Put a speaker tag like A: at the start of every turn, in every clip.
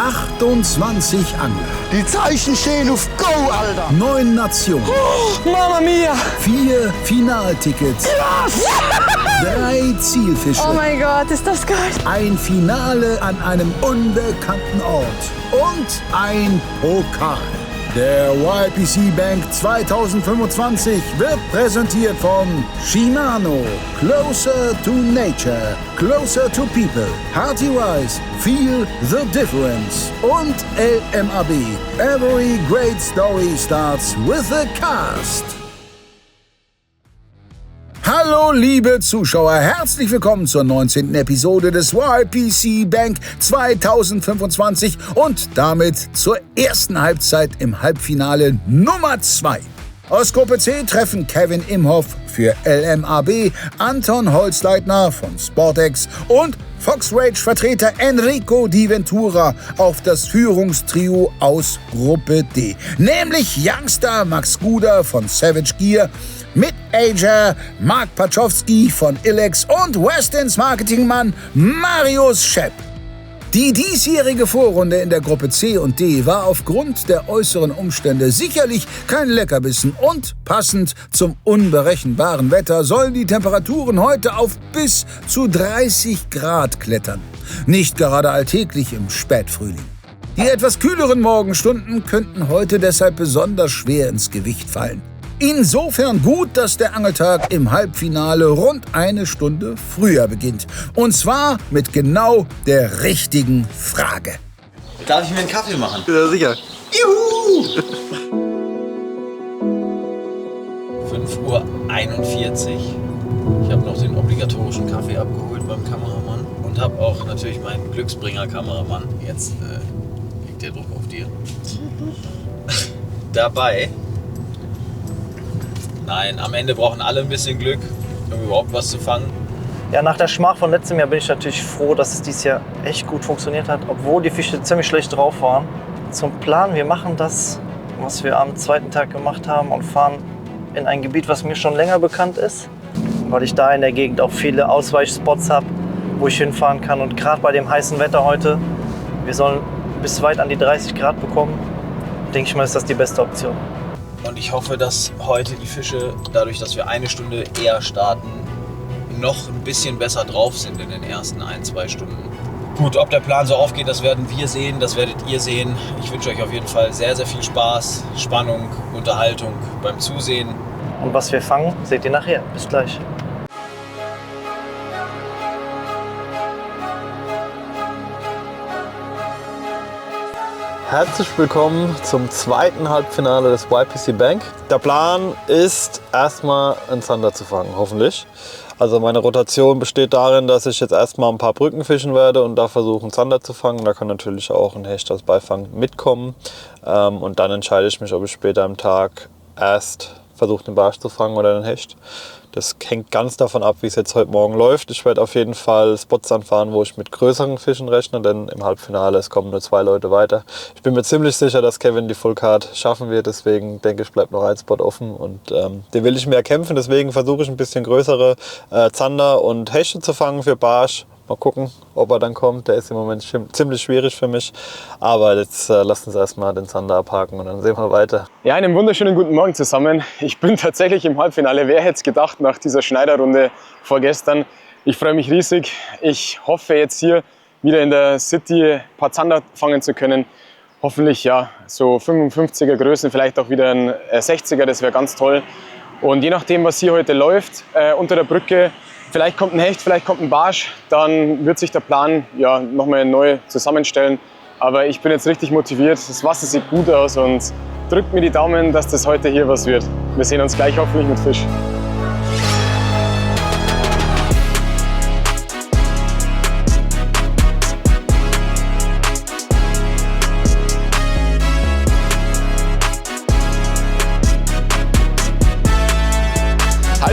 A: 28 Angler.
B: Die Zeichen stehen auf Go, Alter.
A: 9 Nationen.
C: Mamma mia!
A: 4 Finaltickets.
B: Was?
A: 3 Zielfische.
D: Oh mein Gott, ist das geil.
A: Ein Finale an einem unbekannten Ort. Und ein Pokal. Der YPC Bank 2025 wird präsentiert von Shimano. Closer to Nature. Closer to People. Hearty Wise. Feel the difference. Und LMAB. Every great story starts with a cast. Hallo liebe Zuschauer, herzlich willkommen zur 19. Episode des YPC Bank 2025 und damit zur ersten Halbzeit im Halbfinale Nummer 2. Aus Gruppe C treffen Kevin Imhoff für LMAB, Anton Holzleitner von Sportex und Fox Rage-Vertreter Enrico Di Ventura auf das Führungstrio aus Gruppe D. Nämlich Youngster Max Guder von Savage Gear, Mid-Ager Mark Pachowski von Ilex und Westins Marketingmann Marius Schepp. Die diesjährige Vorrunde in der Gruppe C und D war aufgrund der äußeren Umstände sicherlich kein Leckerbissen und passend zum unberechenbaren Wetter sollen die Temperaturen heute auf bis zu 30 Grad klettern. Nicht gerade alltäglich im Spätfrühling. Die etwas kühleren Morgenstunden könnten heute deshalb besonders schwer ins Gewicht fallen. Insofern gut, dass der Angeltag im Halbfinale rund eine Stunde früher beginnt. Und zwar mit genau der richtigen Frage.
C: Darf ich mir einen Kaffee machen?
B: Ja, sicher.
C: Juhu! 5:41 Uhr. Ich habe noch den obligatorischen Kaffee abgeholt beim Kameramann und habe auch natürlich meinen Glücksbringer-Kameramann. Jetzt liegt der Druck auf dir. Dabei. Nein, am Ende brauchen alle ein bisschen Glück, um überhaupt was zu fangen.
E: Ja, nach der Schmach von letztem Jahr bin ich natürlich froh, dass es dieses Jahr echt gut funktioniert hat, obwohl die Fische ziemlich schlecht drauf waren. Zum Plan, wir machen das, was wir am zweiten Tag gemacht haben und fahren in ein Gebiet, was mir schon länger bekannt ist, weil ich da in der Gegend auch viele Ausweichspots habe, wo ich hinfahren kann. Und gerade bei dem heißen Wetter heute, wir sollen bis weit an die 30 Grad bekommen, denke ich mal, ist das die beste Option.
C: Und ich hoffe, dass heute die Fische, dadurch, dass wir eine Stunde eher starten, noch ein bisschen besser drauf sind in den ersten 1-2 Stunden. Gut, ob der Plan so aufgeht, das werden wir sehen, das werdet ihr sehen. Ich wünsche euch auf jeden Fall sehr, sehr viel Spaß, Spannung, Unterhaltung beim Zusehen.
E: Und was wir fangen, seht ihr nachher. Bis gleich.
F: Herzlich willkommen zum zweiten Halbfinale des YPC Bank. Der Plan ist, erstmal einen Zander zu fangen, hoffentlich. Also meine Rotation besteht darin, dass ich jetzt erstmal ein paar Brücken fischen werde und da versuche, einen Zander zu fangen. Da kann natürlich auch ein Hecht als Beifang mitkommen. Und dann entscheide ich mich, ob ich später am Tag erst versuche, den Barsch zu fangen oder den Hecht. Das hängt ganz davon ab, wie es jetzt heute Morgen läuft. Ich werde auf jeden Fall Spots anfahren, wo ich mit größeren Fischen rechne, denn im Halbfinale es kommen nur 2 Leute weiter. Ich bin mir ziemlich sicher, dass Kevin die Fullcard schaffen wird, deswegen denke ich, bleibt noch ein Spot offen und den will ich mehr kämpfen. Deswegen versuche ich ein bisschen größere Zander und Hechte zu fangen für Barsch. Mal gucken, ob er dann kommt. Der ist im Moment ziemlich schwierig für mich. Aber jetzt lasst uns erstmal den Zander abhaken und dann sehen wir weiter.
G: Ja, einen wunderschönen guten Morgen zusammen. Ich bin tatsächlich im Halbfinale. Wer hätte es gedacht nach dieser Schneiderrunde vorgestern? Ich freue mich riesig. Ich hoffe jetzt hier wieder in der City ein paar Zander fangen zu können. Hoffentlich ja so 55er Größen, vielleicht auch wieder ein 60er, das wäre ganz toll. Und je nachdem, was hier heute läuft, unter der Brücke, vielleicht kommt ein Hecht, vielleicht kommt ein Barsch, dann wird sich der Plan ja nochmal neu zusammenstellen. Aber ich bin jetzt richtig motiviert, das Wasser sieht gut aus und drückt mir die Daumen, dass das heute hier was wird. Wir sehen uns gleich hoffentlich mit Fisch.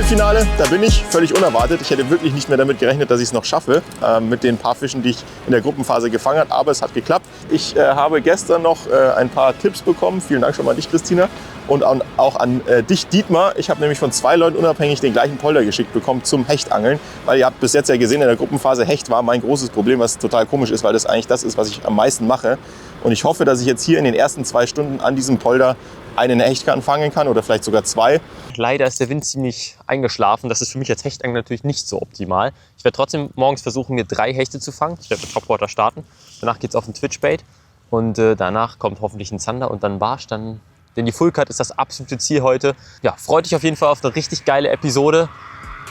D: Halbfinale, da bin ich, völlig unerwartet. Ich hätte wirklich nicht mehr damit gerechnet, dass ich es noch schaffe, mit den paar Fischen, die ich in der Gruppenphase gefangen habe. Aber es hat geklappt. Ich habe gestern noch ein paar Tipps bekommen. Vielen Dank schon mal an dich, Christina. Und auch an dich, Dietmar. Ich habe nämlich von 2 Leuten unabhängig den gleichen Polder geschickt bekommen zum Hechtangeln. Weil ihr habt bis jetzt ja gesehen, in der Gruppenphase Hecht war mein großes Problem, was total komisch ist, weil das eigentlich das ist, was ich am meisten mache. Und ich hoffe, dass ich jetzt hier in den ersten 2 Stunden an diesem Polder einen Hechtkern fangen kann oder vielleicht sogar 2.
H: Leider ist der Wind ziemlich eingeschlafen. Das ist für mich als Hechtangler natürlich nicht so optimal. Ich werde trotzdem morgens versuchen, mir 3 Hechte zu fangen. Ich werde mit Topwater starten. Danach geht es auf den Twitchbait. Und danach kommt hoffentlich ein Zander und dann Barsch. Denn die Full Cut ist das absolute Ziel heute. Ja, freut dich auf jeden Fall auf eine richtig geile Episode.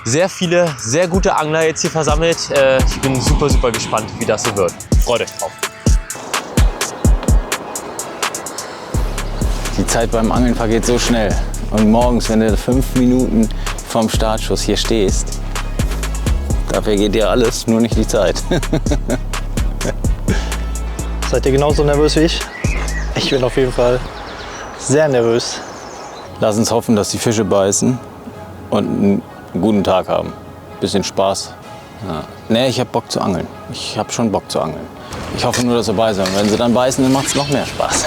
H: Sehr viele, sehr gute Angler jetzt hier versammelt. Ich bin super, super gespannt, wie das so wird. Freut euch drauf.
I: Die Zeit beim Angeln vergeht so schnell. Und morgens, wenn du 5 Minuten vorm Startschuss hier stehst, da vergeht dir alles, nur nicht die Zeit.
E: Seid ihr genauso nervös wie ich? Ich bin auf jeden Fall sehr nervös.
I: Lass uns hoffen, dass die Fische beißen und einen guten Tag haben. Bisschen Spaß. Ja. Nee, ich hab Bock zu angeln. Ich hab schon Bock zu angeln. Ich hoffe nur, dass sie beißen. Wenn sie dann beißen, dann macht's noch mehr Spaß.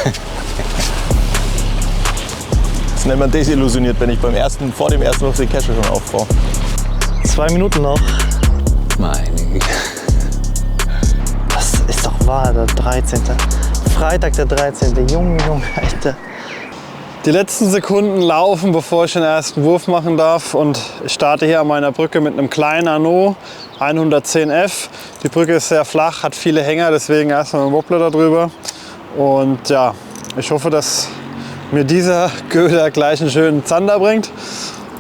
D: Das nennt man desillusioniert, wenn ich vor dem ersten Wurf die Kesche schon aufbaue.
E: 2 Minuten noch.
I: Meine Güte.
E: Das ist doch wahr, der 13. Freitag der 13. Junge, Alter.
F: Die letzten Sekunden laufen, bevor ich den ersten Wurf machen darf. Und ich starte hier an meiner Brücke mit einem kleinen Anneau, 110F. Die Brücke ist sehr flach, hat viele Hänger, deswegen erstmal ein Wobbler da drüber. Und ja, ich hoffe, dass mir dieser Köder gleich einen schönen Zander bringt.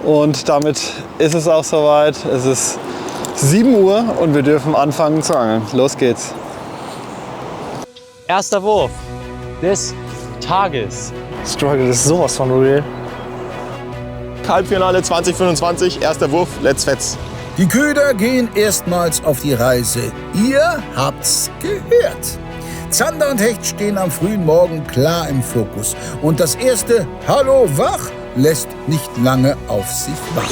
F: Und damit ist es auch soweit. Es ist 7 Uhr und wir dürfen anfangen zu angeln. Los geht's.
H: Erster Wurf des Tages.
E: Struggle ist sowas von real.
D: Halbfinale 2025, erster Wurf, let's fetz.
A: Die Köder gehen erstmals auf die Reise. Ihr habt's gehört. Zander und Hecht stehen am frühen Morgen klar im Fokus. Und das erste Hallo wach lässt nicht lange auf sich warten.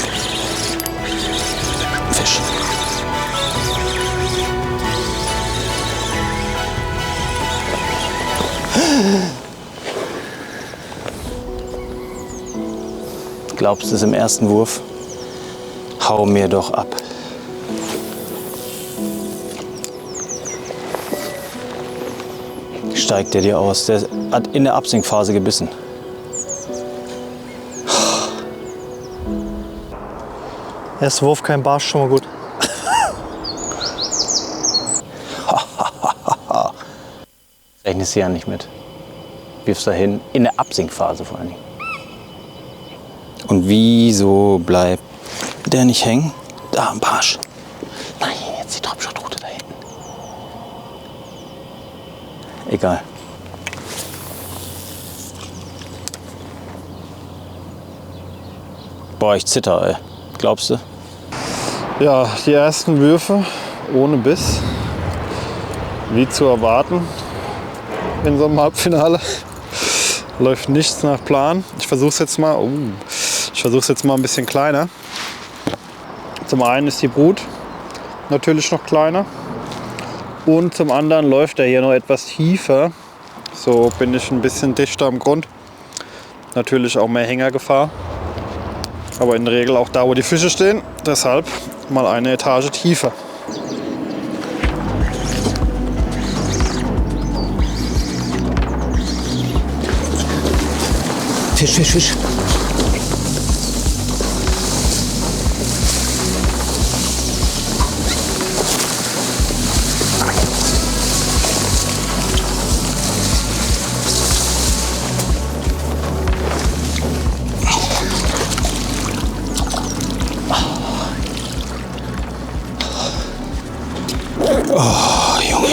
I: Fisch. Glaubst du es im ersten Wurf? Hau mir doch ab. Steigt der dir aus? Der hat in der Absinkphase gebissen.
E: Erster Wurf, kein Barsch, schon mal gut.
I: Rechnest du ja nicht mit. Wirfst dahin, in der Absinkphase vor allen Dingen. Und wieso bleibt der nicht hängen? Da, ein Barsch. Nein, jetzt die Tropfschrottrute da hinten. Egal. Boah, ich zitter, ey. Glaubst du?
F: Ja, die ersten Würfe ohne Biss. Wie zu erwarten in so einem Halbfinale. Läuft nichts nach Plan. Ich versuche es jetzt mal. Ich versuche es jetzt mal ein bisschen kleiner. Zum einen ist die Brut natürlich noch kleiner. Und zum anderen läuft er hier noch etwas tiefer. So bin ich ein bisschen dichter am Grund. Natürlich auch mehr Hängergefahr. Aber in der Regel auch da, wo die Fische stehen. Deshalb mal eine Etage tiefer.
I: Fisch, Fisch, Fisch. Oh, Junge.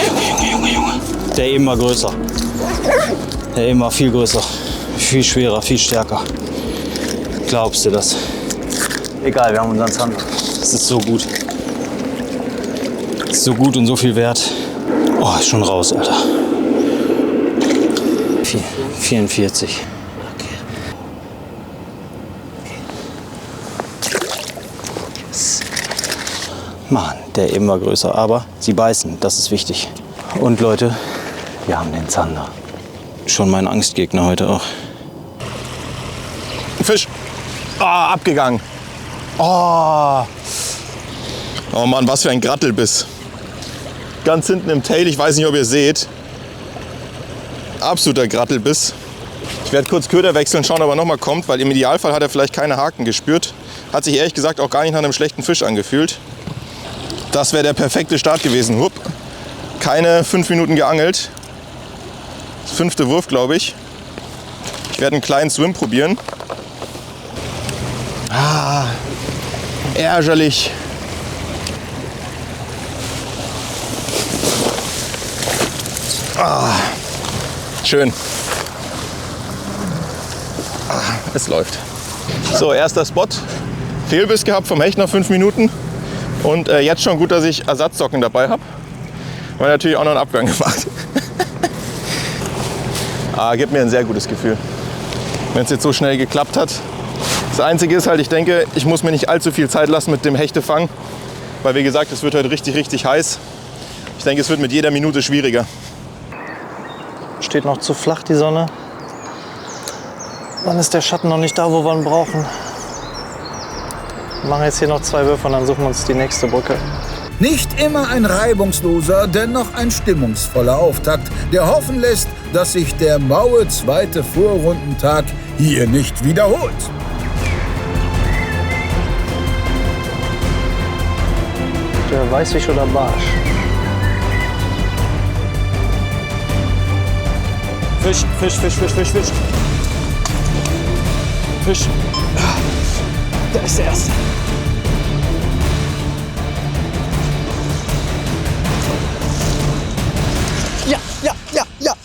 I: Der immer größer. Der immer viel größer. Viel schwerer, viel stärker. Glaubst du das? Egal, wir haben unseren Zander. Das ist so gut. Das ist so gut und so viel wert. Oh, ist schon raus, Alter. 44. Mann, der immer größer. Aber sie beißen, das ist wichtig. Und Leute, wir haben den Zander. Schon mein Angstgegner heute auch.
D: Fisch. Ah, abgegangen. Oh. Oh Mann, was für ein Grattelbiss. Ganz hinten im Tail, ich weiß nicht, ob ihr seht. Absoluter Grattelbiss. Ich werde kurz Köder wechseln, schauen, ob er nochmal kommt, weil im Idealfall hat er vielleicht keine Haken gespürt. Hat sich ehrlich gesagt auch gar nicht nach einem schlechten Fisch angefühlt. Das wäre der perfekte Start gewesen. Hup. Keine 5 Minuten geangelt. Das 5. Wurf, glaube ich. Ich werde einen kleinen Swim probieren. Ah, ärgerlich. Ah, schön. Ah, es läuft. So, erster Spot. Fehlbiss gehabt vom Hecht nach 5 Minuten. Und jetzt schon gut, dass ich Ersatzsocken dabei habe. Und natürlich auch noch einen Abgang gemacht. Gibt mir ein sehr gutes Gefühl, wenn es jetzt so schnell geklappt hat. Das Einzige ist halt, ich denke, ich muss mir nicht allzu viel Zeit lassen mit dem Hechtefang. Weil wie gesagt, es wird heute richtig, richtig heiß. Ich denke, es wird mit jeder Minute schwieriger.
E: Steht noch zu flach die Sonne. Dann ist der Schatten noch nicht da, wo wir ihn brauchen. Wir machen jetzt hier noch 2 Würfe und dann suchen wir uns die nächste Brücke.
A: Nicht immer ein reibungsloser, dennoch ein stimmungsvoller Auftakt, der hoffen lässt, dass sich der maue 2. Vorrundentag hier nicht wiederholt.
E: Der Weißfisch oder Barsch?
H: Fisch, Fisch, Fisch, Fisch, Fisch, Fisch. Fisch. Da ist der erste.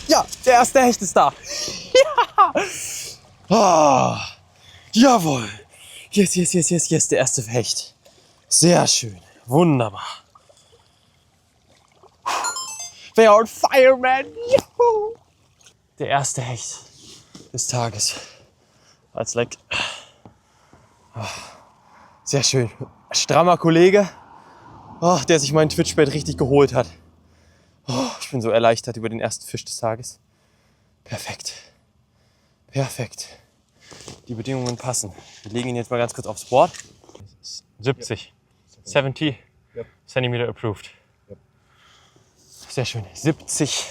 H: Ja, der erste Hecht ist da. Ja. Oh, jawohl. Yes, der erste Hecht. Sehr schön. Wunderbar. They are on fire, man. Juhu. Der erste Hecht des Tages. Als Leck. Sehr schön. Strammer Kollege, der sich mein Twitch-Bait richtig geholt hat. Ich bin so erleichtert über den ersten Fisch des Tages. Perfekt. Perfekt. Die Bedingungen passen. Wir legen ihn jetzt mal ganz kurz aufs Board. 70. 70 Zentimeter approved. Sehr schön. 70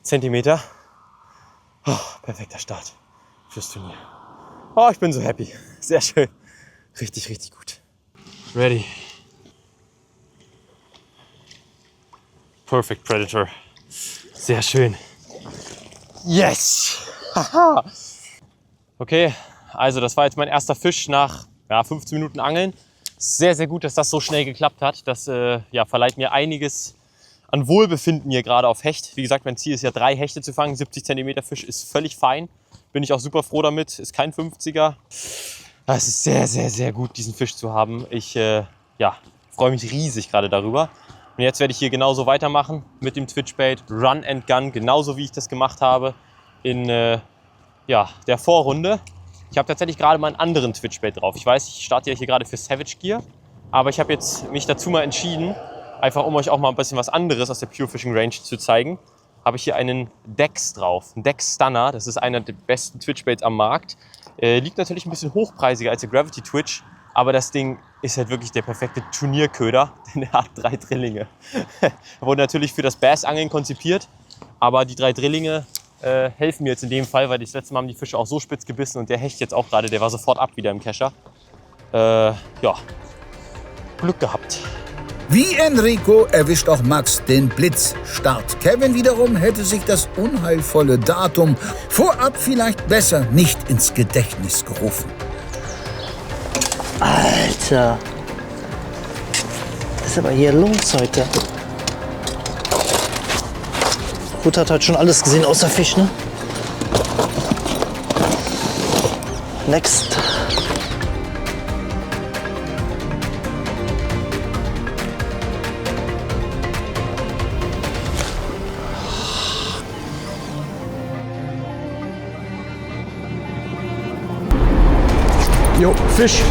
H: Zentimeter. Perfekter Start fürs Turnier. Ich bin so happy. Sehr schön. Richtig, richtig gut. Ready. Perfect Predator. Sehr schön. Yes! Haha! Okay, also das war jetzt mein erster Fisch nach 15 Minuten Angeln. Sehr, sehr gut, dass das so schnell geklappt hat. Das verleiht mir einiges an Wohlbefinden hier gerade auf Hecht. Wie gesagt, mein Ziel ist ja 3 Hechte zu fangen. 70 cm Fisch ist völlig fein. Bin ich auch super froh damit. Ist kein 50er. Es ist sehr, sehr, sehr gut, diesen Fisch zu haben. Ich freue mich riesig gerade darüber. Und jetzt werde ich hier genauso weitermachen mit dem Twitch-Bait. Run and Gun, genauso wie ich das gemacht habe in der Vorrunde. Ich habe tatsächlich gerade mal einen anderen Twitch-Bait drauf. Ich weiß, ich starte ja hier gerade für Savage Gear. Aber ich habe jetzt mich dazu mal entschieden, einfach um euch auch mal ein bisschen was anderes aus der Pure Fishing Range zu zeigen, habe ich hier einen Dex drauf. Ein Dex Stunner, das ist einer der besten Twitch-Baits am Markt. Liegt natürlich ein bisschen hochpreisiger als der Gravity Twitch. Aber das Ding ist halt wirklich der perfekte Turnierköder, denn er hat 3 Drillinge. Er wurde natürlich für das Bassangeln konzipiert, aber die 3 Drillinge helfen mir jetzt in dem Fall, weil das letzte Mal haben die Fische auch so spitz gebissen und der Hecht jetzt auch gerade, der war sofort ab wieder im Kescher. Glück gehabt.
A: Wie Enrico erwischt auch Max den Blitzstart. Kevin wiederum hätte sich das unheilvolle Datum vorab vielleicht besser nicht ins Gedächtnis gerufen.
E: Alter, was ist aber hier los heute? Gut, hat heute schon alles gesehen außer Fisch, ne? Next.
G: Jo, Fisch.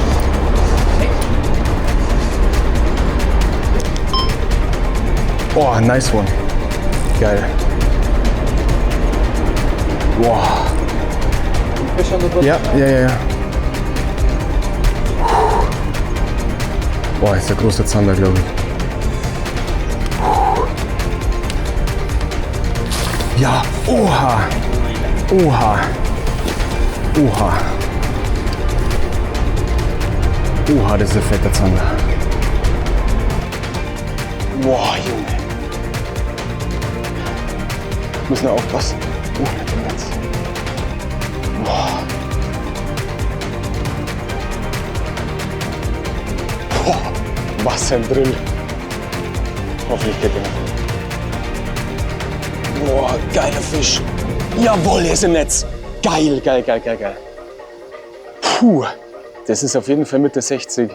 G: Oh, nice one. Geil. Wow. Ja. Boah, ist der große Zander, glaube ich. Ja, oha. Oha. Oha. Oha, das ist ein fetter Zander. Boah, Junge. Müssen wir aufpassen. Oh, nicht im Netz. Boah. Boah, was ein Drill. Hoffentlich geht er noch. Boah, geiler Fisch. Jawohl, er ist im Netz. Geil, geil, geil, geil, geil. Puh, das ist auf jeden Fall Mitte 60.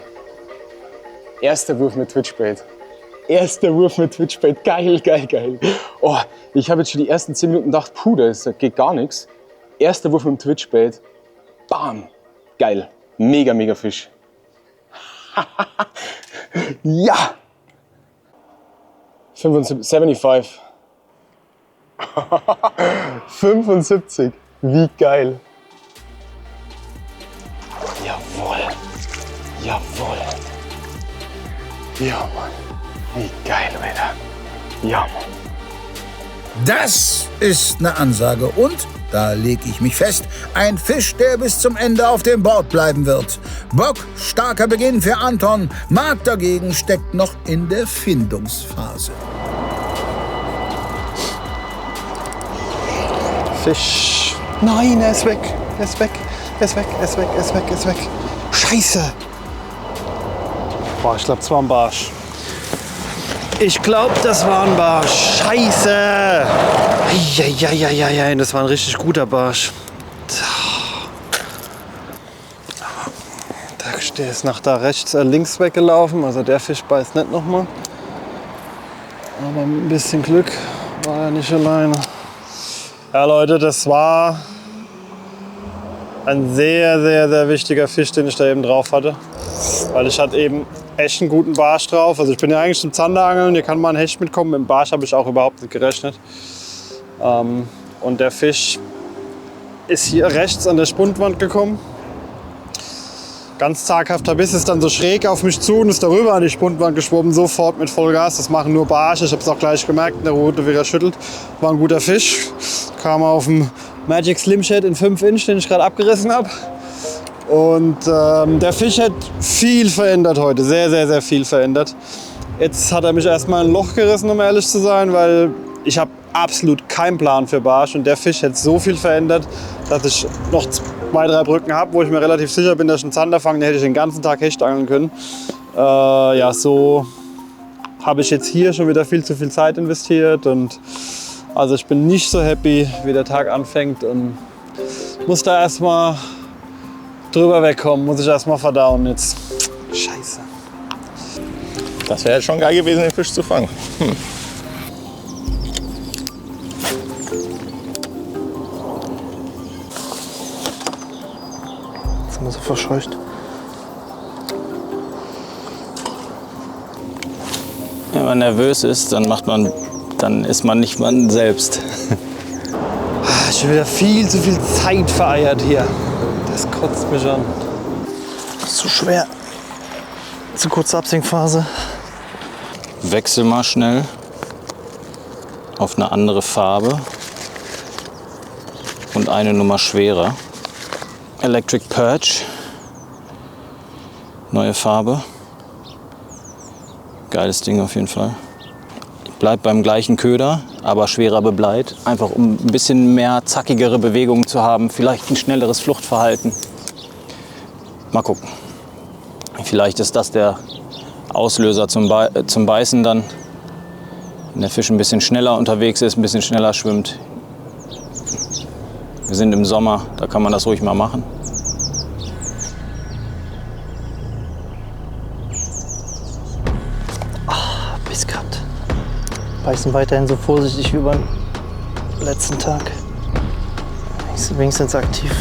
G: Erster Wurf mit Twitchbait. Erster Wurf mit Twitchbait. Geil, geil, geil. Oh, ich habe jetzt schon die ersten 10 Minuten gedacht, puh, das geht gar nichts. Erster Wurf mit Twitchbait. Bam. Geil. Mega, mega Fisch. Ja. 75. 75. Wie geil. Jawohl. Jawohl. Ja, Mann. Wie geil, Alter. Ja, Mann.
A: Das ist eine Ansage und, da lege ich mich fest, ein Fisch, der bis zum Ende auf dem Board bleiben wird. Bock, starker Beginn für Anton. Marc dagegen steckt noch in der Findungsphase.
B: Fisch. Nein, er ist weg. Er ist weg. Er ist weg. Er ist weg. Er ist weg. Er ist weg. Scheiße.
F: Boah, ich glaube, es war ein Barsch. Ich glaube, das war ein Barsch. Scheiße. Ja, das war ein richtig guter Barsch. Der ist nach da rechts, links weggelaufen. Also der Fisch beißt nicht nochmal. Aber mit ein bisschen Glück war er nicht alleine. Ja, Leute, das war ein sehr, sehr, sehr wichtiger Fisch, den ich da eben drauf hatte. Weil ich hatte eben echt einen guten Barsch drauf. Also ich bin ja eigentlich zum Zanderangeln, hier kann mal ein Hecht mitkommen. Mit dem Barsch habe ich auch überhaupt nicht gerechnet. Und der Fisch ist hier rechts an der Spundwand gekommen. Ganz zaghafter Biss, ist dann so schräg auf mich zu und ist darüber an die Spundwand geschwommen, sofort mit Vollgas. Das machen nur Barsche, ich habe es auch gleich gemerkt, in der Rute wieder schüttelt. War ein guter Fisch, kam auf dem Magic Slim Shad in 5 Inch, den ich gerade abgerissen habe. Und der Fisch hat viel verändert heute, sehr, sehr, sehr viel verändert. Jetzt hat er mich erstmal ein Loch gerissen, um ehrlich zu sein, weil ich habe absolut keinen Plan für Barsch und der Fisch hat so viel verändert, dass ich noch 2, 3 Brücken habe, wo ich mir relativ sicher bin, dass ich einen Zander fange, den hätte ich den ganzen Tag Hecht angeln können. Ja, so habe ich jetzt hier schon wieder viel zu viel Zeit investiert und also ich bin nicht so happy, wie der Tag anfängt und muss da erstmal drüber wegkommen, muss ich erstmal verdauen jetzt. Scheiße.
D: Das wäre schon geil gewesen, den Fisch zu fangen.
E: Jetzt muss er verscheucht.
I: Wenn man nervös ist, dann ist man nicht man selbst.
F: Schon wieder viel zu viel Zeit vereiert hier. Das kotzt mich an.
E: Zu schwer. Zu kurze Absinkphase.
I: Wechsel mal schnell auf eine andere Farbe und eine Nummer schwerer. Electric Perch. Neue Farbe. Geiles Ding auf jeden Fall. Bleibt beim gleichen Köder, aber schwerer bebleit. Einfach um ein bisschen mehr zackigere Bewegungen zu haben. Vielleicht ein schnelleres Fluchtverhalten. Mal gucken. Vielleicht ist das der Auslöser zum Beißen dann. Wenn der Fisch ein bisschen schneller unterwegs ist, ein bisschen schneller schwimmt. Wir sind im Sommer, da kann man das ruhig mal machen.
E: Biss gehabt. Beißen weiterhin so vorsichtig wie beim letzten Tag. Ist wenigstens aktiv.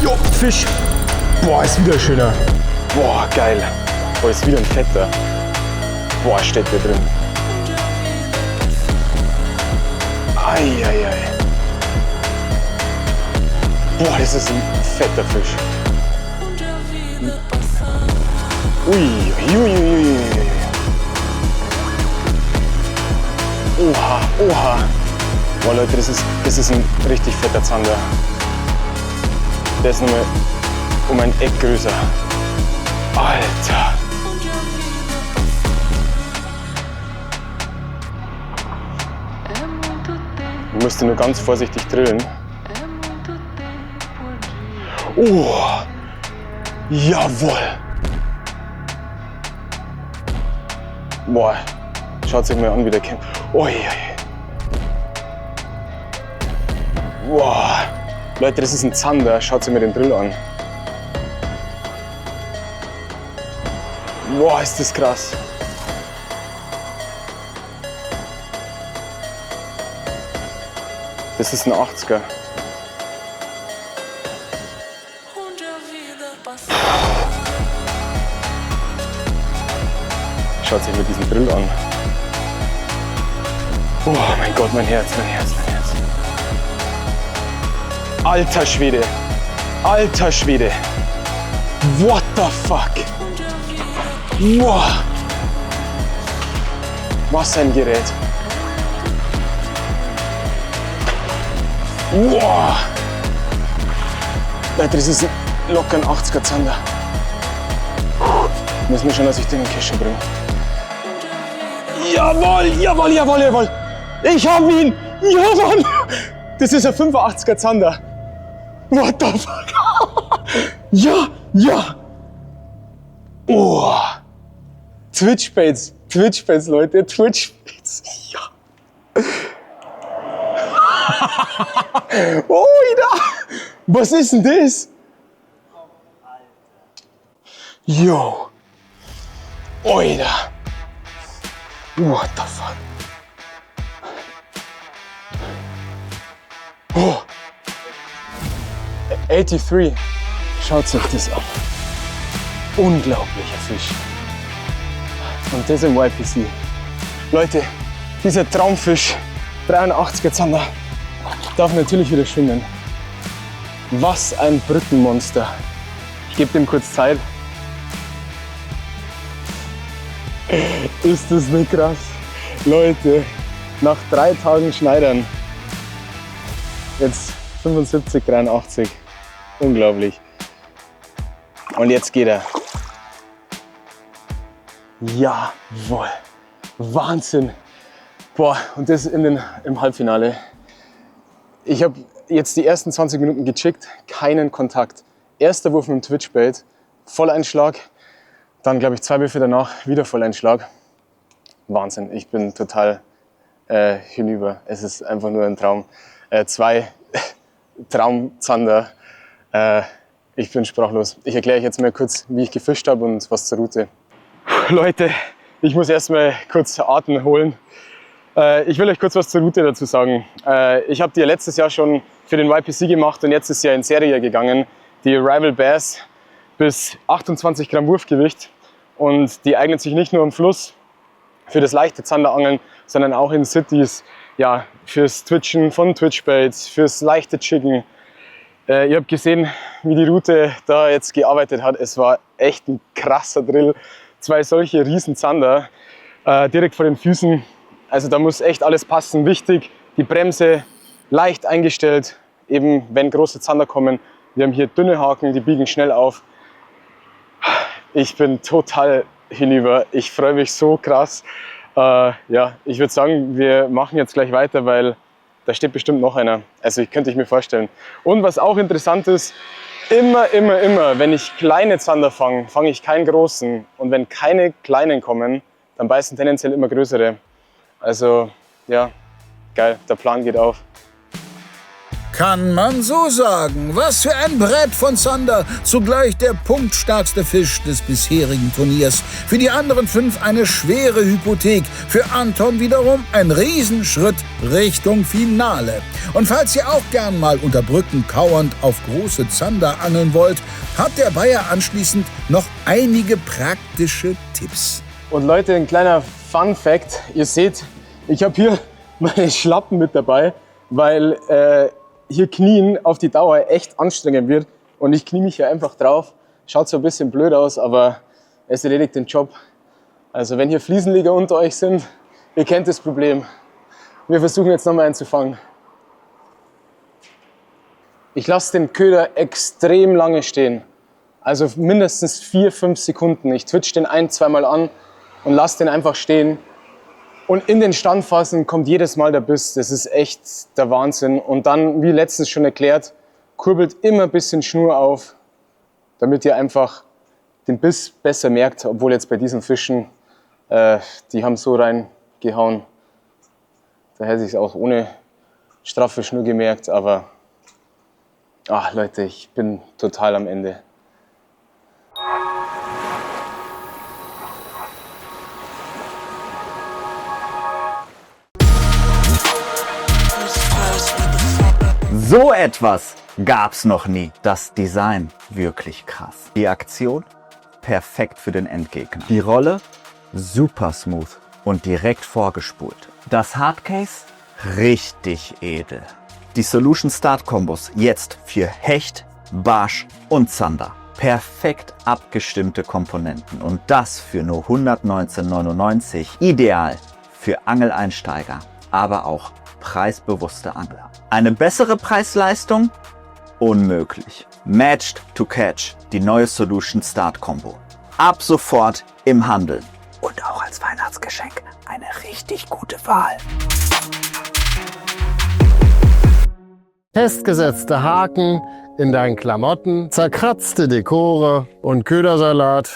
B: Jo,
G: Fisch. Boah, ist wieder schöner. Boah, geil. Boah, ist wieder ein fetter. Boah, steht der drin. Eieiei. Boah, das ist ein fetter Fisch. Ui. Oha, oha. Boah, Leute, das ist ein richtig fetter Zander. Der ist nochmal um ein Eck größer. Alter. Ich musste nur ganz vorsichtig drillen. Oh, jawohl. Boah, schaut sich mal an, wie der kämpft. Ui. Boah, Leute, das ist ein Zander. Schaut sich mal den Drill an. Boah, ist das krass. Das ist ein 80er. Schaut sich mal diesen Drill an. Oh mein Gott, mein Herz. Alter Schwede. What the fuck? Wow. Was ein Gerät. Wow. Leute, das ist locker ein 80er Zander. Müssen wir schauen, dass ich den in die Kästchen bringe. Jawohl. Ich hab ihn. Ja, Mann. Das ist ein 85er Zander. What the fuck? Ja. Oh. Twitchbaits, Leute. Twitchbaits. Ja. Oh, da. Was ist denn das? Yo. Oida. What the fuck? Oh. 83. Schaut euch das an. Unglaublicher Fisch. Und das im YPC. Leute, dieser Traumfisch, 83er Zander, darf natürlich wieder schwimmen. Was ein Brückenmonster. Ich gebe dem kurz Zeit. Ist das nicht krass? Leute, nach 3 Tagen Schneidern, jetzt 75, 83. Unglaublich. Und jetzt geht er. Jawohl. Wahnsinn. Boah, und das im Halbfinale. Ich habe jetzt die ersten 20 Minuten gechickt, keinen Kontakt. Erster Wurf mit dem Twitchbait, Volleinschlag. Dann, glaube ich, 2 Würfe danach wieder Volleinschlag. Wahnsinn, ich bin total hinüber. Es ist einfach nur ein Traum. 2 Traumzander. Ich bin sprachlos. Ich erkläre euch jetzt mal kurz, wie ich gefischt habe und was zur Route. Leute, ich muss erstmal kurz Atem holen. Ich will euch kurz was zur Route dazu sagen. Ich habe die letztes Jahr schon für den YPC gemacht und jetzt ist sie ja in Serie gegangen. Die Rival Bass bis 28 Gramm Wurfgewicht. Und die eignet sich nicht nur am Fluss für das leichte Zanderangeln, sondern auch in Cities, ja, fürs Twitchen von Twitchbaits, fürs leichte Jiggen. Ihr habt gesehen, wie die Route da jetzt gearbeitet hat. Es war echt ein krasser Drill. 2 solche riesen Zander direkt vor den Füßen. Also da muss echt alles passen. Wichtig, die Bremse leicht eingestellt, eben wenn große Zander kommen. Wir haben hier dünne Haken, die biegen schnell auf. Ich bin total hinüber. Ich freue mich so krass. Ja, ich würde sagen, wir machen jetzt gleich weiter, weil da steht bestimmt noch einer. Also könnte ich mir vorstellen. Und was auch interessant ist, immer, wenn ich kleine Zander fange, fange ich keinen großen. Und wenn keine kleinen kommen, dann beißen tendenziell immer größere. Also ja, geil, der Plan geht auf.
A: Kann man so sagen. Was für ein Brett von Zander. Zugleich der punktstärkste Fisch des bisherigen Turniers. Für die anderen 5 eine schwere Hypothek. Für Anton wiederum ein Riesenschritt Richtung Finale. Und falls ihr auch gern mal unter Brücken kauernd auf große Zander angeln wollt, hat der Bayer anschließend noch einige praktische Tipps.
G: Und Leute, ein kleiner Fun-Fact. Ihr seht, ich habe hier meine Schlappen mit dabei, weil hier Knien auf die Dauer echt anstrengend wird. Und ich knie mich hier einfach drauf. Schaut so ein bisschen blöd aus, aber es erledigt den Job. Also wenn hier Fliesenleger unter euch sind, ihr kennt das Problem. Wir versuchen jetzt nochmal einen zu fangen. Ich lasse den Köder extrem lange stehen. Also mindestens 4-5 Sekunden. Ich twitch den 1-2 Mal an und lasse den einfach stehen. Und in den Standphasen kommt jedes Mal der Biss. Das ist echt der Wahnsinn. Und dann, wie letztens schon erklärt, kurbelt immer ein bisschen Schnur auf, damit ihr einfach den Biss besser merkt. Obwohl jetzt bei diesen Fischen, die haben so reingehauen. Da hätte ich es auch ohne straffe Schnur gemerkt. Aber, ach Leute, ich bin total am Ende.
J: So etwas gab's noch nie. Das Design wirklich krass. Die Aktion perfekt für den Endgegner. Die Rolle super smooth und direkt vorgespult. Das Hardcase richtig edel. Die Solution Start Kombos jetzt für Hecht, Barsch und Zander. Perfekt abgestimmte Komponenten und das für nur 119,99. Ideal für Angeleinsteiger, aber auch preisbewusste Angler. Eine bessere Preis-Leistung? Unmöglich. Matched to Catch, die neue Solution Start Combo. Ab sofort im Handel. Und auch als Weihnachtsgeschenk eine richtig gute Wahl.
K: Festgesetzte Haken in deinen Klamotten, zerkratzte Dekore und Ködersalat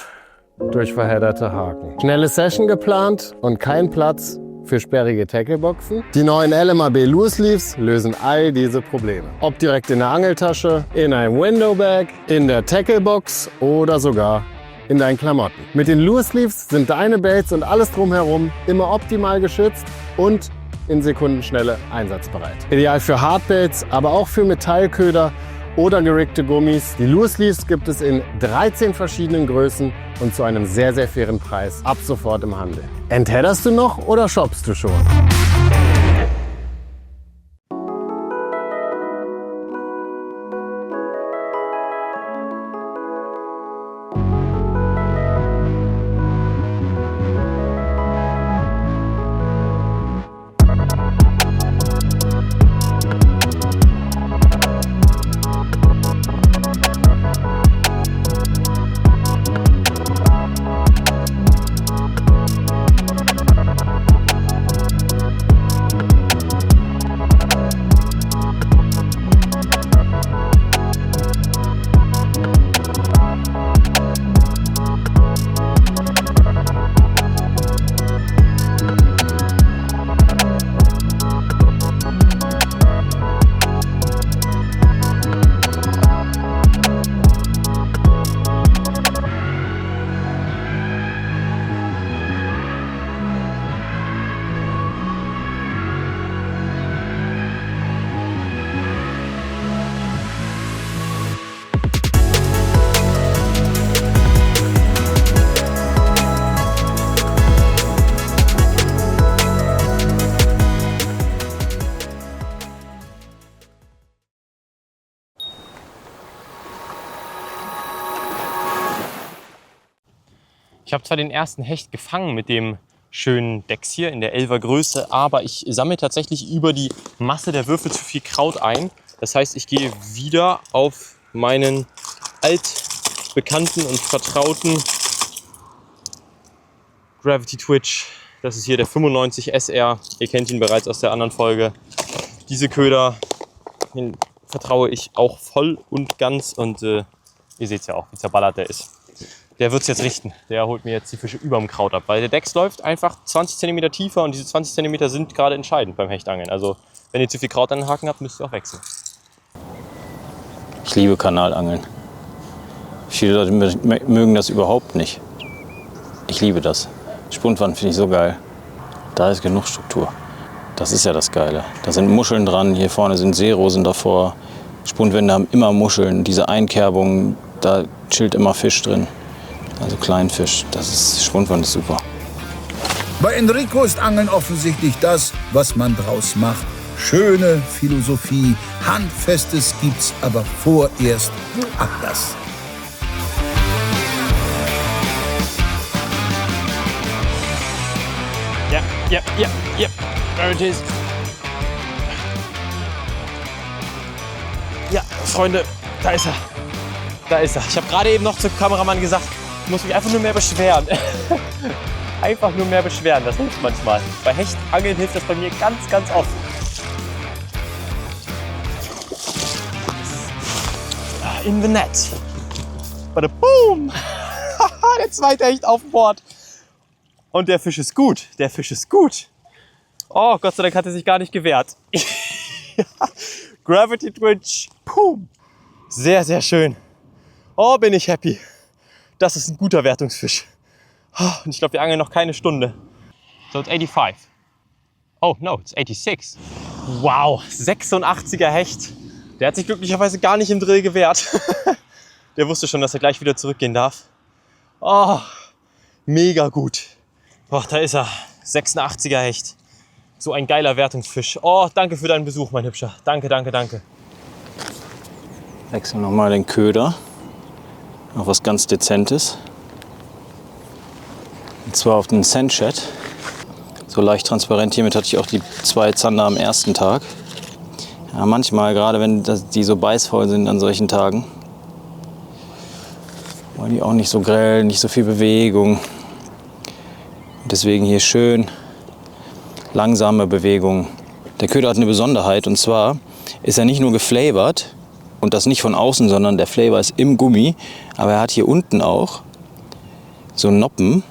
K: durch verhedderte Haken. Schnelle Session geplant und kein Platz für sperrige Tackleboxen. Die neuen LMAB Lure Sleeves lösen all diese Probleme. Ob direkt in der Angeltasche, in einem Windowbag, in der Tacklebox oder sogar in deinen Klamotten. Mit den Lure Sleeves sind deine Baits und alles drumherum immer optimal geschützt und in Sekundenschnelle einsatzbereit. Ideal für Hardbaits, aber auch für Metallköder oder geriggte Gummis. Die Lure Sleeves gibt es in 13 verschiedenen Größen und zu einem sehr, sehr fairen Preis. Ab sofort im Handel. Enthedderst du noch oder shoppst du schon?
H: Ich habe zwar den ersten Hecht gefangen mit dem schönen Decks hier in der 11er Größe, aber ich sammle tatsächlich über die Masse der Würfel zu viel Kraut ein. Das heißt, ich gehe wieder auf meinen altbekannten und vertrauten Gravity Twitch. Das ist hier der 95 SR. Ihr kennt ihn bereits aus der anderen Folge. Diese Köder, den vertraue ich auch voll und ganz und ihr seht ja auch, wie zerballert der ist. Der wird es jetzt richten. Der holt mir jetzt die Fische überm Kraut ab. Weil der Decks läuft einfach 20 cm tiefer und diese 20 cm sind gerade entscheidend beim Hechtangeln. Also wenn ihr zu viel Kraut an den Haken habt, müsst ihr auch wechseln.
I: Ich liebe Kanalangeln. Viele Leute mögen das überhaupt nicht. Ich liebe das. Spundwand finde ich so geil. Da ist genug Struktur. Das ist ja das Geile. Da sind Muscheln dran, hier vorne sind Seerosen davor. Spundwände haben immer Muscheln. Diese Einkerbungen, da chillt immer Fisch drin. Also Kleinfisch. Spundwand ist super.
A: Bei Enrico ist Angeln offensichtlich das, was man draus macht. Schöne Philosophie, Handfestes gibt's aber vorerst woanders.
H: Ja. There it is. Ja, Freunde, da ist er. Ich habe gerade eben noch zum Kameramann gesagt, ich muss mich einfach nur mehr beschweren. Einfach nur mehr beschweren, das hilft manchmal. Bei Hechtangeln hilft das bei mir ganz, ganz oft. In the net. Bada boom! Der zweite Hecht auf dem Board. Und der Fisch ist gut. Oh, Gott sei Dank hat er sich gar nicht gewehrt. Gravity Twitch. Boom. Sehr, sehr schön. Oh, bin ich happy. Das ist ein guter Wertungsfisch. Und ich glaube, wir angeln noch keine Stunde. So, it's 85. Oh, no, it's 86. Wow, 86er Hecht. Der hat sich glücklicherweise gar nicht im Drill gewehrt. Der wusste schon, dass er gleich wieder zurückgehen darf. Oh, mega gut. Oh, da ist er. 86er Hecht. So ein geiler Wertungsfisch. Oh, danke für deinen Besuch, mein Hübscher. Danke.
I: Wechseln nochmal den Köder. Auf was ganz Dezentes. Und zwar auf den Sandchat. So leicht transparent. Hiermit hatte ich auch die 2 Zander am ersten Tag. Ja, manchmal, gerade wenn die so beißvoll sind an solchen Tagen, wollen die auch nicht so grell, nicht so viel Bewegung. Und deswegen hier schön langsame Bewegung. Der Köder hat eine Besonderheit, und zwar ist er nicht nur geflavored, und das nicht von außen, sondern der Flavor ist im Gummi, aber er hat hier unten auch so Noppen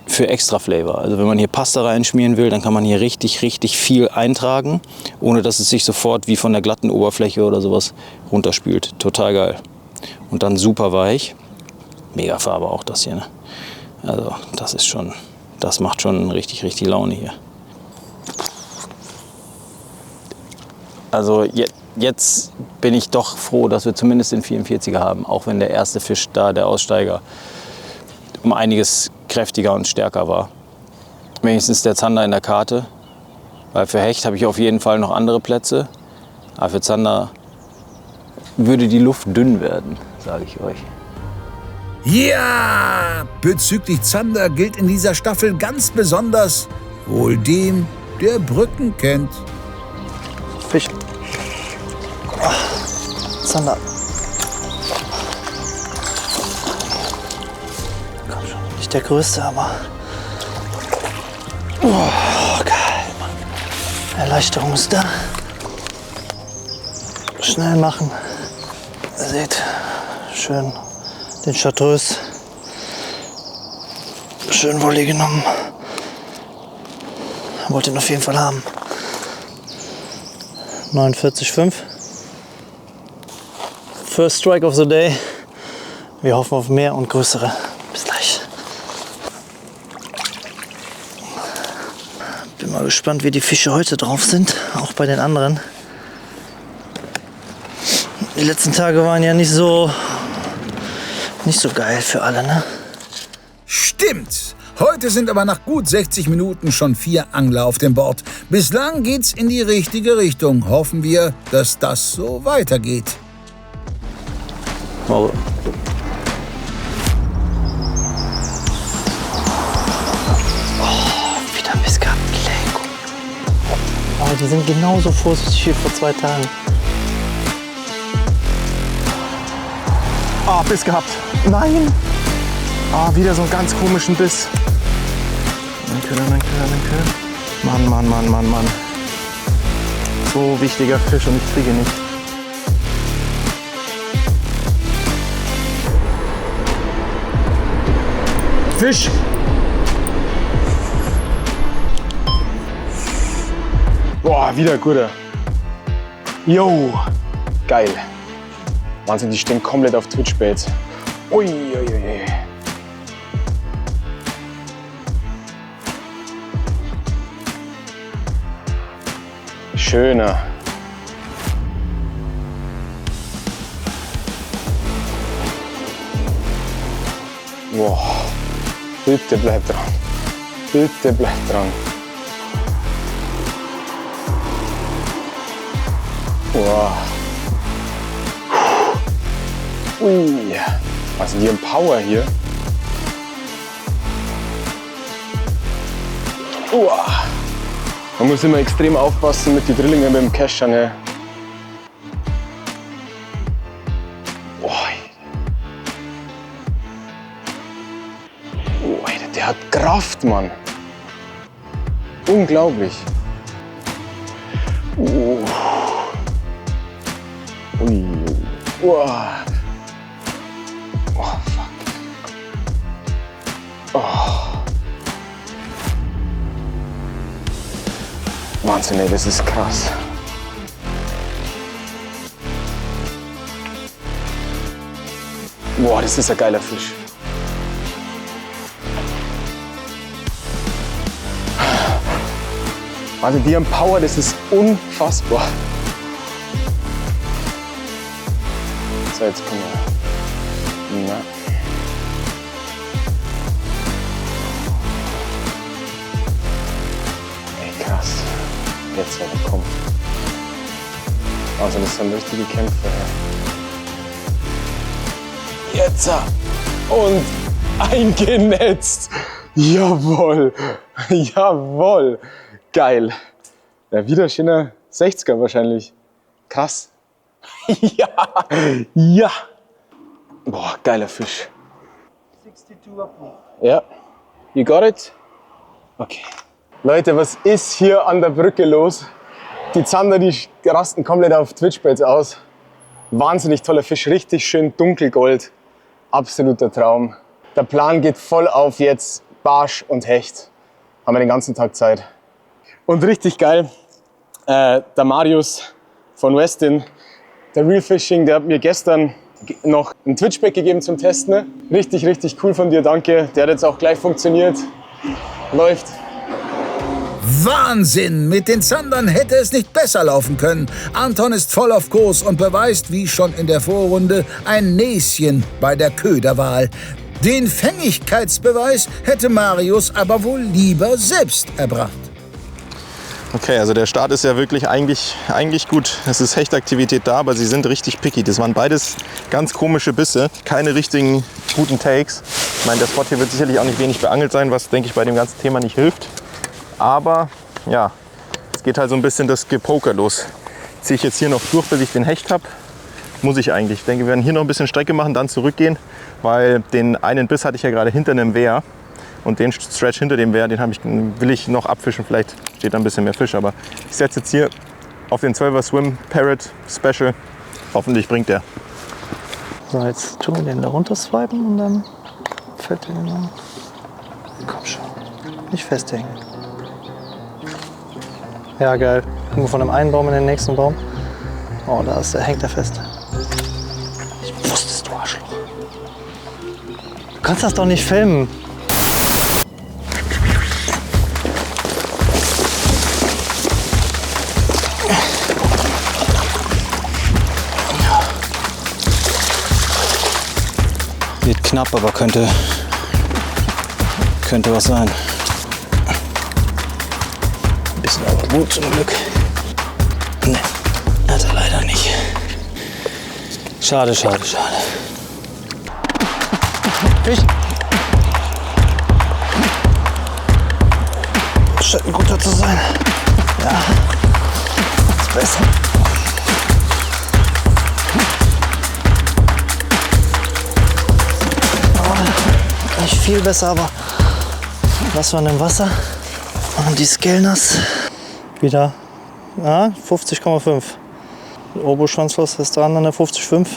I: für extra Flavor. Also wenn man hier Pasta reinschmieren will, dann kann man hier richtig viel eintragen, ohne dass es sich sofort wie von der glatten Oberfläche oder sowas runterspült. Total geil. Und dann super weich. Mega Farbe auch das hier, ne? Also das macht schon richtig Laune hier. Also jetzt bin ich doch froh, dass wir zumindest den 44er haben, auch wenn der erste Fisch da, der Aussteiger, um einiges kräftiger und stärker war. Wenigstens der Zander in der Karte, weil für Hecht habe ich auf jeden Fall noch andere Plätze, aber für Zander würde die Luft dünn werden, sage ich euch.
A: Ja, bezüglich Zander gilt in dieser Staffel ganz besonders wohl dem, der Brücken kennt.
E: Fisch. Zander. Komm schon, nicht der größte, aber. Oh, geil, Mann. Erleichterung ist da. Schnell machen. Ihr seht, schön den Chartreuse. Schön Volley genommen. Wollte ihn auf jeden Fall haben. 49,5. First Strike of the Day. Wir hoffen auf mehr und größere. Bis gleich. Bin mal gespannt, wie die Fische heute drauf sind. Auch bei den anderen. Die letzten Tage waren ja nicht so geil für alle, ne?
A: Stimmt. Heute sind aber nach gut 60 Minuten schon 4 Angler auf dem Board. Bislang geht's in die richtige Richtung. Hoffen wir, dass das so weitergeht.
I: Oh.
E: Wieder ein Biss gehabt. Aber die sind genauso vorsichtig wie vor 2 Tagen.
B: Ah, Biss gehabt. Nein! Ah, wieder so einen ganz komischen Biss. Danke. Mann. So wichtiger Fisch und ich kriege nicht. Fisch!
G: Boah, wieder guter. Jo, geil. Wahnsinn, die stehen komplett auf Twitchbait. Ui, ui, ui. Schöner. Wow. Bitte bleib dran. Bitte bleib dran. Wow. Ui. Also die haben Power hier. Wow. Man muss immer extrem aufpassen mit den Drillingen mit dem Kescher. Ne? Oh, Alter, der hat Kraft, Mann. Unglaublich. Ui. Oh, fuck. Oh. Wahnsinn, ey, das ist krass. Boah, das ist ein geiler Fisch. Also die haben Power, das ist unfassbar. So, jetzt kommen wir. Na. Ey, krass. Jetzt hat er kommen. Also das sind richtige Kämpfe. Jetzt. Und eingenetzt. Jawohl. Jawohl. Geil. Ja, wieder schöner 60er wahrscheinlich. Krass. Ja. Ja. Boah, geiler Fisch. 62 up. Ja. You got it? Okay. Leute, was ist hier an der Brücke los? Die Zander, die rasten komplett auf Twitchbaits aus. Wahnsinnig toller Fisch, richtig schön dunkelgold. Absoluter Traum. Der Plan geht voll auf jetzt Barsch und Hecht. Haben wir den ganzen Tag Zeit. Und richtig geil, der Marius von Westin, der Real Fishing, der hat mir gestern noch ein Twitchbait gegeben zum Testen. Richtig, richtig cool von dir, danke. Der hat jetzt auch gleich funktioniert. Läuft.
A: Wahnsinn! Mit den Zandern hätte es nicht besser laufen können. Anton ist voll auf Kurs und beweist, wie schon in der Vorrunde, ein Näschen bei der Köderwahl. Den Fängigkeitsbeweis hätte Marius aber wohl lieber selbst erbracht.
D: Okay, also der Start ist ja wirklich eigentlich gut. Es ist Hechtaktivität da, aber sie sind richtig picky. Das waren beides ganz komische Bisse, keine richtigen guten Takes. Ich meine, der Spot hier wird sicherlich auch nicht wenig beangelt sein, was, denke ich, bei dem ganzen Thema nicht hilft. Aber ja, es geht halt so ein bisschen das Gepoker los. Ziehe ich jetzt hier noch durch, bis ich den Hecht habe? Muss ich eigentlich. Ich denke, wir werden hier noch ein bisschen Strecke machen, dann zurückgehen, weil den einen Biss hatte ich ja gerade hinter einem Wehr. Und den Stretch hinter dem Wehr, will ich noch abfischen. Vielleicht steht da ein bisschen mehr Fisch. Aber ich setze jetzt hier auf den 12er Swim Parrot Special. Hoffentlich bringt der.
E: So, jetzt tun wir den da runter swipen und dann fällt der genau. Komm schon. Nicht festhängen. Ja, geil. Irgendwo von dem einen Baum in den nächsten Baum. Oh, hängt er fest. Ich wusste es, du Arschloch. Du kannst das doch nicht filmen.
I: Wird knapp, aber könnte was sein. Ein bisschen aber gut zum Glück. Ne, hat er leider nicht. Schade, schade, schade.
E: Fisch! Scheint ein guter zu sein. Ja, ist besser. Nicht viel besser, aber was war im Wasser? Und die Skelners wieder 50,5. Obo-Schwanzlos ist dran an der 50,5,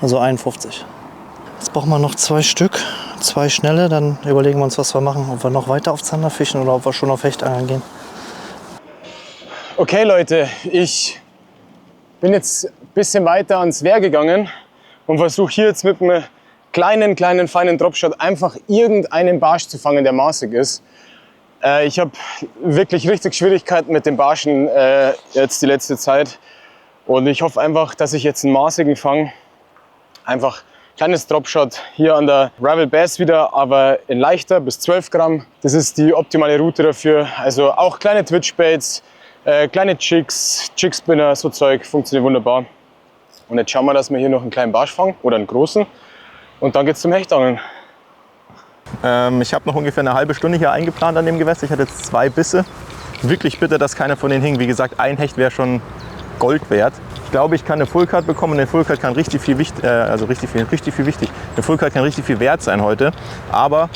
E: also 51. Jetzt brauchen wir noch 2 Stück, 2 schnelle, dann überlegen wir uns, was wir machen. Ob wir noch weiter auf Zander fischen oder ob wir schon auf Hechtangeln gehen.
G: Okay Leute, ich bin jetzt bisschen weiter ans Wehr gegangen und versuche hier jetzt mit einem kleinen, feinen Dropshot einfach irgendeinen Barsch zu fangen, der maßig ist. Ich habe wirklich richtig Schwierigkeiten mit den Barschen jetzt die letzte Zeit. Und ich hoffe einfach, dass ich jetzt einen maßigen fange. Einfach kleines Dropshot hier an der Rival Bass wieder, aber in leichter, bis 12 Gramm. Das ist die optimale Route dafür. Also auch kleine Twitchbaits, kleine Jigs, Jigspinner, so Zeug, funktioniert wunderbar. Und jetzt schauen wir, dass wir hier noch einen kleinen Barsch fangen oder einen großen. Und dann geht's zum Hechtangeln.
D: Ich habe noch ungefähr eine halbe Stunde hier eingeplant an dem Gewässer. Ich hatte jetzt 2 Bisse. Wirklich bitter, dass keiner von denen hing. Wie gesagt, ein Hecht wäre schon Gold wert. Ich glaube, ich kann eine Fullcard bekommen. Eine Fullcard kann richtig viel wichtig. Eine Fullcard kann richtig viel wert sein heute. Aber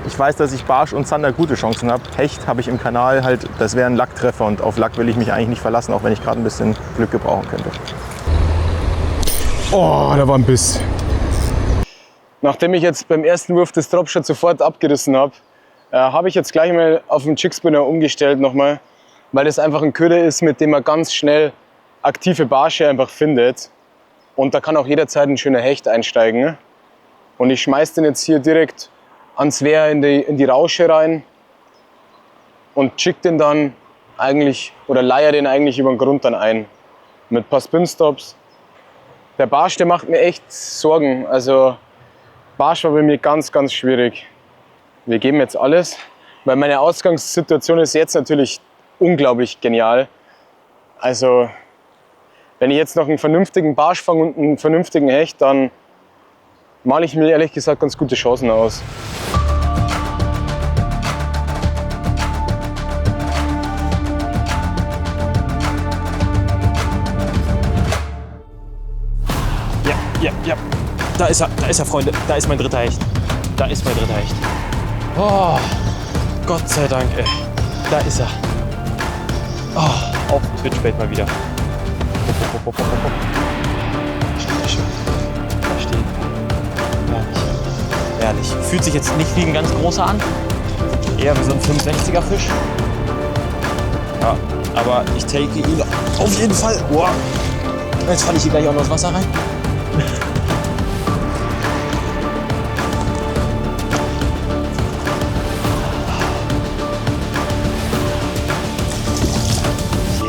D: ich weiß, dass ich Barsch und Zander gute Chancen habe. Hecht habe ich im Kanal halt, das wäre ein Lacktreffer und auf Lack will ich mich eigentlich nicht verlassen, auch wenn ich gerade ein bisschen Glück gebrauchen könnte.
G: Oh, da war ein Biss. Nachdem ich jetzt beim ersten Wurf das Dropshot sofort abgerissen habe, habe ich jetzt gleich mal auf den Jigspinner umgestellt nochmal, weil das einfach ein Köder ist, mit dem man ganz schnell aktive Barsche einfach findet. Und da kann auch jederzeit ein schöner Hecht einsteigen. Und ich schmeiß den jetzt hier direkt ans Wehr in die Rausche rein und jig den dann eigentlich, oder leier den eigentlich über den Grund dann ein. Mit ein paar Spin-Stops. Der Barsch, der macht mir echt Sorgen. Also Barsch war bei mir ganz, ganz schwierig. Wir geben jetzt alles, weil meine Ausgangssituation ist jetzt natürlich unglaublich genial. Also wenn ich jetzt noch einen vernünftigen Barsch fange und einen vernünftigen Hecht, dann male ich mir ehrlich gesagt ganz gute Chancen aus.
H: Ja. Da ist er, Freunde. Da ist mein dritter Hecht. Oh, Gott sei Dank, ey. Da ist er. Oh, auf dem Twitchbait mal wieder. Schön. Da stehen. Herrlich. Fühlt sich jetzt nicht wie ein ganz großer an. Eher wie so ein 65er Fisch. Ja, aber ich take ihn auf jeden Fall. Wow. Jetzt falle ich hier gleich auch noch ins Wasser rein.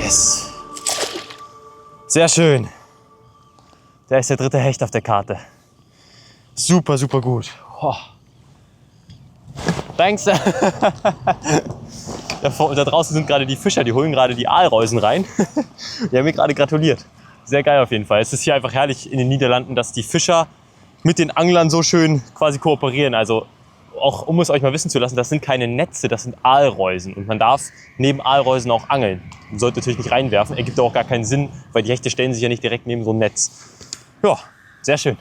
H: Yes. Sehr schön. Da ist der dritte Hecht auf der Karte. Super, super gut. Oh. Thanks. Da draußen sind gerade die Fischer, die holen gerade die Aalreusen rein. Die haben mir gerade gratuliert. Sehr geil auf jeden Fall. Es ist hier einfach herrlich in den Niederlanden, dass die Fischer mit den Anglern so schön quasi kooperieren. Also auch, um es euch mal wissen zu lassen, das sind keine Netze, das sind Aalreusen. Und man darf neben Aalreusen auch angeln. Man sollte natürlich nicht reinwerfen, ergibt auch gar keinen Sinn, weil die Hechte stellen sich ja nicht direkt neben so ein Netz. Ja, sehr schön.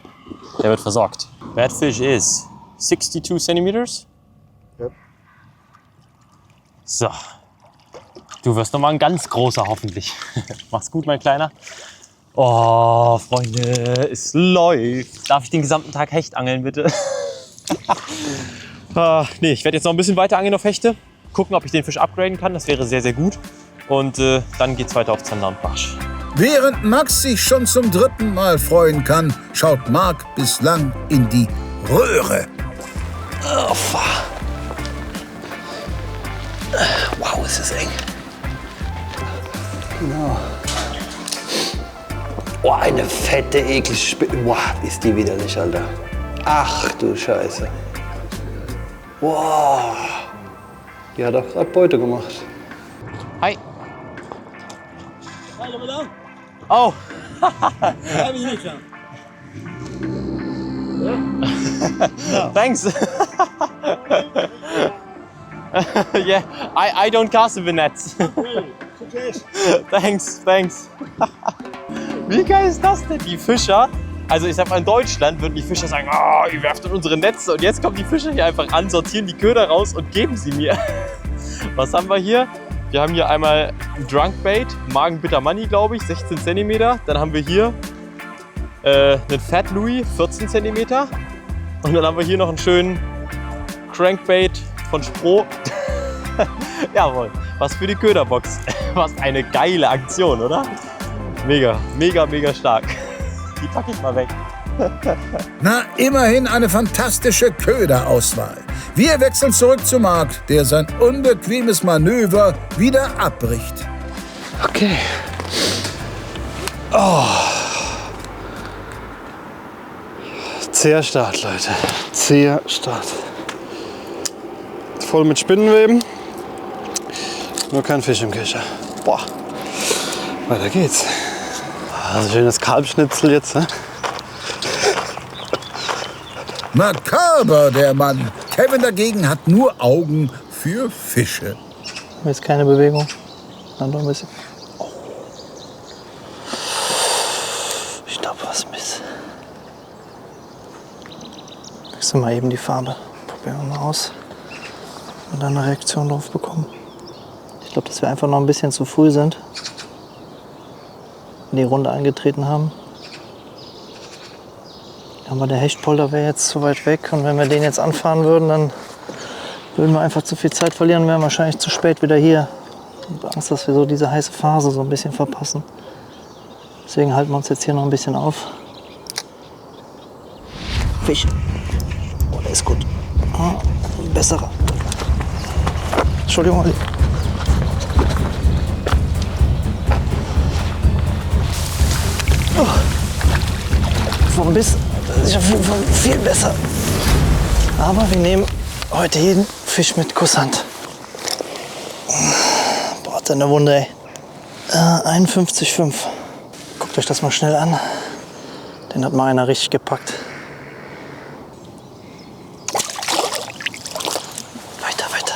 H: Der wird versorgt. That fish is 62 centimeters. Yep. So. Du wirst noch mal ein ganz großer, hoffentlich. Mach's gut, mein Kleiner. Oh, Freunde, es läuft. Darf ich den gesamten Tag Hecht angeln, bitte? Nee, ich werde jetzt noch ein bisschen weiter angeln auf Hechte. Gucken, ob ich den Fisch upgraden kann. Das wäre sehr, sehr gut. Und dann geht's weiter auf Zander und Barsch.
A: Während Max sich schon zum 3. Mal freuen kann, schaut Marc bislang in die Röhre.
B: Oh, wow, ist das eng. Genau. Oh, eine fette, eklige Spinne. Boah, ist die widerlich, Alter. Ach du Scheiße. Wow. Die hat auch gerade Beute gemacht.
H: Hi. Oh. Thanks. Yeah, I don't cast with nets. Thanks. Wie geil ist das denn? Die Fischer, also ich sag mal, in Deutschland würden die Fischer sagen, oh, ihr werft in unsere Netze. Und jetzt kommen die Fischer hier einfach an, sortieren die Köder raus und geben sie mir. Was haben wir hier? Wir haben hier einmal Drunkbait, Magenbitter Money, glaube ich, 16 cm. Dann haben wir hier einen Fat Louis, 14 cm. Und dann haben wir hier noch einen schönen Crankbait von Spro. Jawohl, was für die Köderbox. Was eine geile Aktion, oder? Mega, mega, mega stark. Die packe ich mal weg.
A: Na, immerhin eine fantastische Köderauswahl. Wir wechseln zurück zu Marc, der sein unbequemes Manöver wieder abbricht.
B: Okay. Oh. Zäher Start, Leute. Zäher Start. Voll mit Spinnenweben. Nur kein Fisch im Köcher. Boah. Weiter geht's. Also schönes Kalbschnitzel jetzt, ne?
A: Makaber, der Mann. Kevin dagegen hat nur Augen für Fische.
E: Jetzt keine Bewegung. Dann noch ein bisschen. Oh. Ich glaube, was Mist. Wechseln mal eben die Farbe. Probieren wir mal aus. Und dann eine Reaktion drauf bekommen. Ich glaube, dass wir einfach noch ein bisschen zu früh sind. In die Runde eingetreten haben. Aber der Hechtpolder wäre jetzt zu weit weg. Und wenn wir den jetzt anfahren würden, dann würden wir einfach zu viel Zeit verlieren und wären wahrscheinlich zu spät wieder hier. Ich habe Angst, dass wir so diese heiße Phase so ein bisschen verpassen. Deswegen halten wir uns jetzt hier noch ein bisschen auf. Fisch. Oh, der ist gut. Ah, ein besserer. Entschuldigung, Olli. Oh. Vom Biss ist auf jeden Fall viel besser. Aber wir nehmen heute jeden Fisch mit Kusshand. Boah, hat der eine Wunde, ey. 51,5. Guckt euch das mal schnell an. Den hat mal einer richtig gepackt. Weiter, weiter.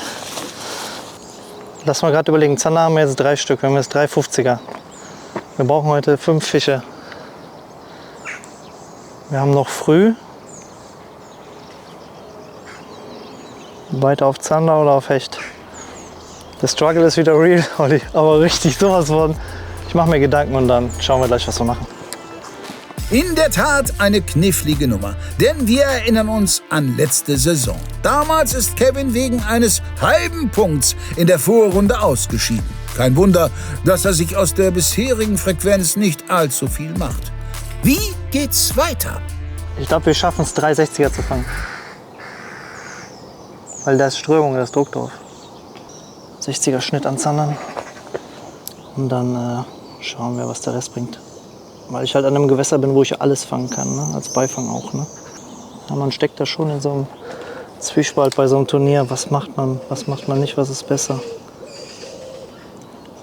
E: Lass mal gerade überlegen. Zander haben wir jetzt 3 Stück. Wir haben jetzt 3 50er. Wir brauchen heute 5 Fische. Wir haben noch früh. Weiter auf Zander oder auf Hecht. Der Struggle ist wieder real, Olli, aber richtig sowas von. Ich mache mir Gedanken und dann schauen wir gleich, was wir machen.
A: In der Tat eine knifflige Nummer, denn wir erinnern uns an letzte Saison. Damals ist Kevin wegen eines halben Punkts in der Vorrunde ausgeschieden. Kein Wunder, dass er sich aus der bisherigen Frequenz nicht allzu viel macht. Wie geht's weiter?
E: Ich glaube, wir schaffen es, 3 60er zu fangen. Weil da ist Strömung, da ist Druck drauf. 60er Schnitt an Zandern. Und dann schauen wir, was der Rest bringt. Weil ich halt an einem Gewässer bin, wo ich alles fangen kann, ne? Als Beifang auch. Ne? Ja, man steckt da schon in so einem Zwiespalt bei so einem Turnier. Was macht man nicht, was ist besser?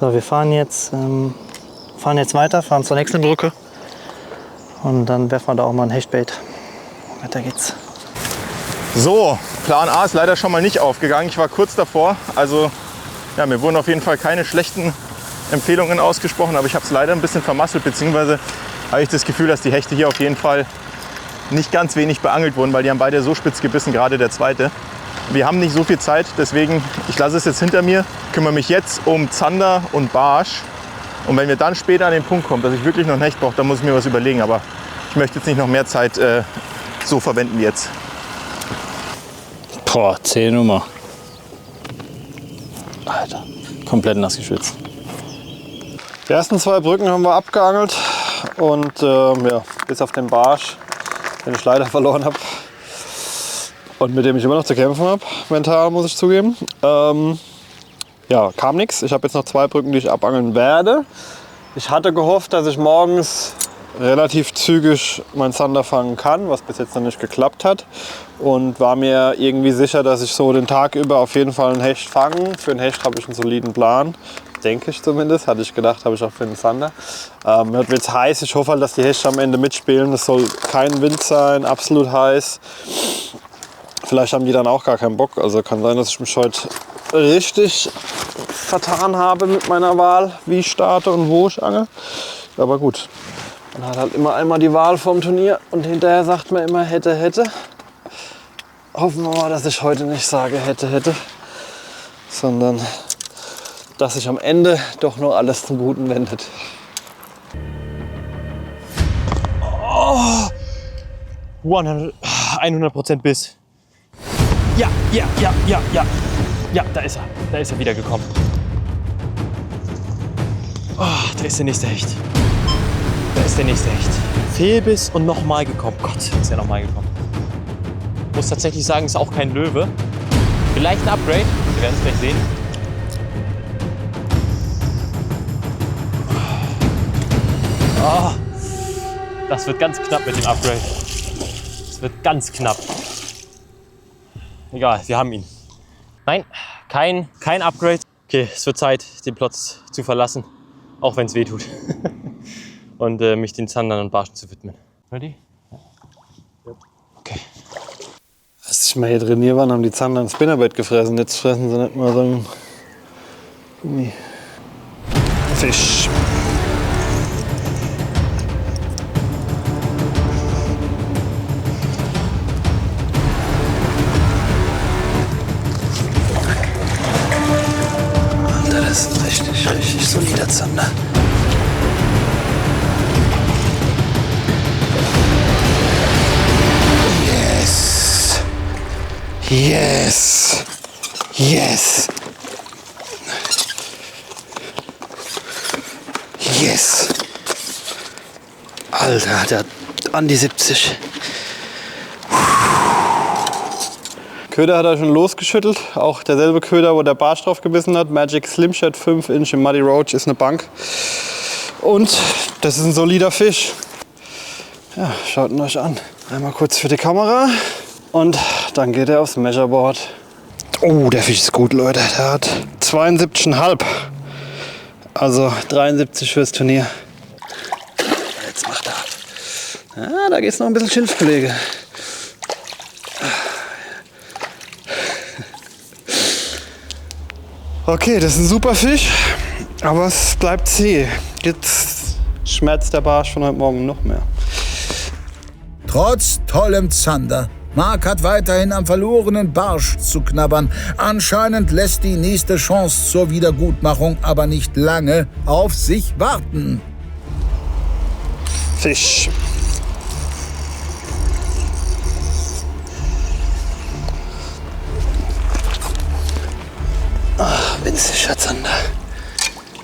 E: So, wir fahren jetzt weiter, fahren zur nächsten Brücke. Und dann werfen wir da auch mal ein Hechtbait. Weiter geht's.
D: So, Plan A ist leider schon mal nicht aufgegangen. Ich war kurz davor. Also ja, mir wurden auf jeden Fall keine schlechten Empfehlungen ausgesprochen, aber ich habe es leider ein bisschen vermasselt, beziehungsweise habe ich das Gefühl, dass die Hechte hier auf jeden Fall nicht ganz wenig beangelt wurden, weil die haben beide so spitz gebissen, gerade der zweite. Wir haben nicht so viel Zeit, deswegen, ich lasse es jetzt hinter mir, kümmere mich jetzt um Zander und Barsch. Und wenn wir dann später an den Punkt kommen, dass ich wirklich noch einen Hecht brauche, dann muss ich mir was überlegen. Aber ich möchte jetzt nicht noch mehr Zeit so verwenden wie jetzt.
I: Boah, 10 Nummer. Alter, komplett nass geschwitzt.
B: Die ersten 2 Brücken haben wir abgeangelt und ja, bis auf den Barsch, den ich leider verloren habe und mit dem ich immer noch zu kämpfen habe, mental muss ich zugeben. Ja, kam nichts. Ich habe jetzt noch 2 Brücken, die ich abangeln werde. Ich hatte gehofft, dass ich morgens relativ zügig meinen Zander fangen kann, was bis jetzt noch nicht geklappt hat. Und war mir irgendwie sicher, dass ich so den Tag über auf jeden Fall einen Hecht fange. Für einen Hecht habe ich einen soliden Plan. Denke ich zumindest. Hatte ich gedacht, habe ich auch für den Zander. Wird jetzt heiß. Ich hoffe halt, dass die Hechte am Ende mitspielen. Es soll kein Wind sein, absolut heiß. Vielleicht haben die dann auch gar keinen Bock. Also kann sein, dass ich mich heute richtig vertan habe mit meiner Wahl, wie ich starte und wo ich angel. Aber gut, man hat halt immer einmal die Wahl vom Turnier und hinterher sagt man immer hätte, hätte. Hoffen wir mal, dass ich heute nicht sage hätte, sondern dass sich am Ende doch nur alles zum Guten wendet.
H: Oh, 100% Biss. Ja. Ja, da ist er. Da ist er wieder gekommen. Oh, da ist der nächste Hecht. der nächste Hecht. Fehlbiss und nochmal gekommen. Gott, ist er nochmal gekommen. Muss tatsächlich sagen, ist auch kein Löwe. Vielleicht ein Upgrade. Wir werden es gleich sehen. Oh, das wird ganz knapp mit dem Upgrade. Das wird ganz knapp. Egal, wir haben ihn. Nein, kein Upgrade. Okay, es wird Zeit, den Platz zu verlassen. Auch wenn es weh tut. Und mich den Zandern und Barschen zu widmen. Ready? Okay.
B: Als ich mal hier trainiert war, haben die Zander ein Spinnerbait gefressen. Jetzt fressen sie nicht mal so einen Gummifisch. Alter, das ist richtig solider Zander. Yes! Yes! Yes! Alter, der hat an die 70. Köder hat er schon losgeschüttelt. Auch derselbe Köder, wo der Barsch drauf gebissen hat. Magic Slim Shad 5 Inch im Muddy Roach ist eine Bank. Und das ist ein solider Fisch. Ja, schaut ihn euch an. Einmal kurz für die Kamera. Und dann geht er aufs Measureboard. Oh, der Fisch ist gut, Leute. Der hat 72,5. Also 73 fürs Turnier. Jetzt macht er. Ja, da geht's noch ein bisschen Schilf, Kollege. Okay, das ist ein super Fisch, aber es bleibt zäh. Jetzt schmerzt der Barsch von heute Morgen noch mehr.
A: Trotz tollem Zander. Marc hat weiterhin am verlorenen Barsch zu knabbern. Anscheinend lässt die nächste Chance zur Wiedergutmachung aber nicht lange auf sich warten.
B: Fisch. Ach, winziger Zander.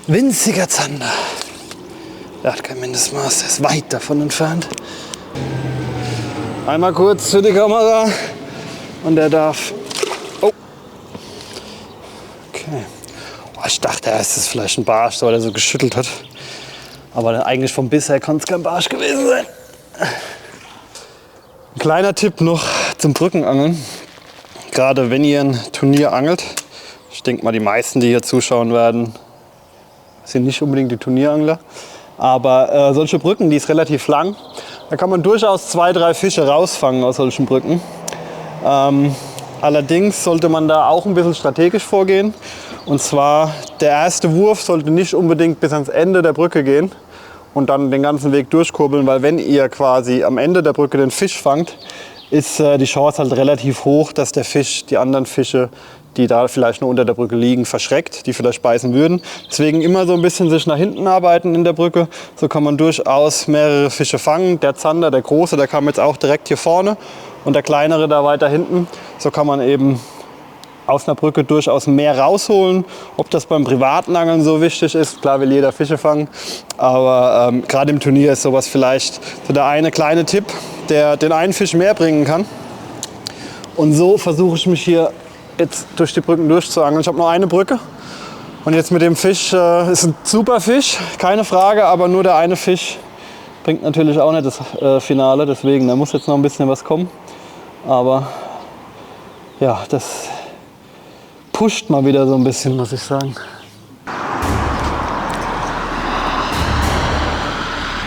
B: Winziger Zander. Der hat kein Mindestmaß, der ist weit davon entfernt. Einmal kurz für die Kamera und der darf. Oh. Okay. Oh, ich dachte erst, es ist vielleicht ein Barsch, weil er so geschüttelt hat. Aber eigentlich vom Biss her kann es kein Barsch gewesen sein. Ein kleiner Tipp noch zum Brückenangeln. Gerade wenn ihr ein Turnier angelt. Ich denke mal, die meisten, die hier zuschauen werden, sind nicht unbedingt die Turnierangler. Aber solche Brücken, die ist relativ lang. Da kann man durchaus 2, 3 Fische rausfangen aus solchen Brücken. Allerdings sollte man da auch ein bisschen strategisch vorgehen. Und zwar, der erste Wurf sollte nicht unbedingt bis ans Ende der Brücke gehen und dann den ganzen Weg durchkurbeln, weil wenn ihr quasi am Ende der Brücke den Fisch fangt, ist die Chance halt relativ hoch, dass der Fisch die anderen Fische, die da vielleicht nur unter der Brücke liegen, verschreckt, die vielleicht beißen würden. Deswegen immer so ein bisschen sich nach hinten arbeiten in der Brücke. So kann man durchaus mehrere Fische fangen. Der Zander, der große, der kam jetzt auch direkt hier vorne und der kleinere da weiter hinten. So kann man eben aus einer Brücke durchaus mehr rausholen. Ob das beim privaten Angeln so wichtig ist, klar will jeder Fische fangen. Aber gerade im Turnier ist sowas vielleicht so der eine kleine Tipp, der den einen Fisch mehr bringen kann. Und so versuche ich mich hier jetzt durch die Brücken durchzuangeln. Ich habe noch eine Brücke und jetzt mit dem Fisch ist ein super Fisch, keine Frage, aber nur der eine Fisch bringt natürlich auch nicht das Finale, deswegen da muss jetzt noch ein bisschen was kommen. Aber ja, das pusht mal wieder so ein bisschen, muss ich sagen.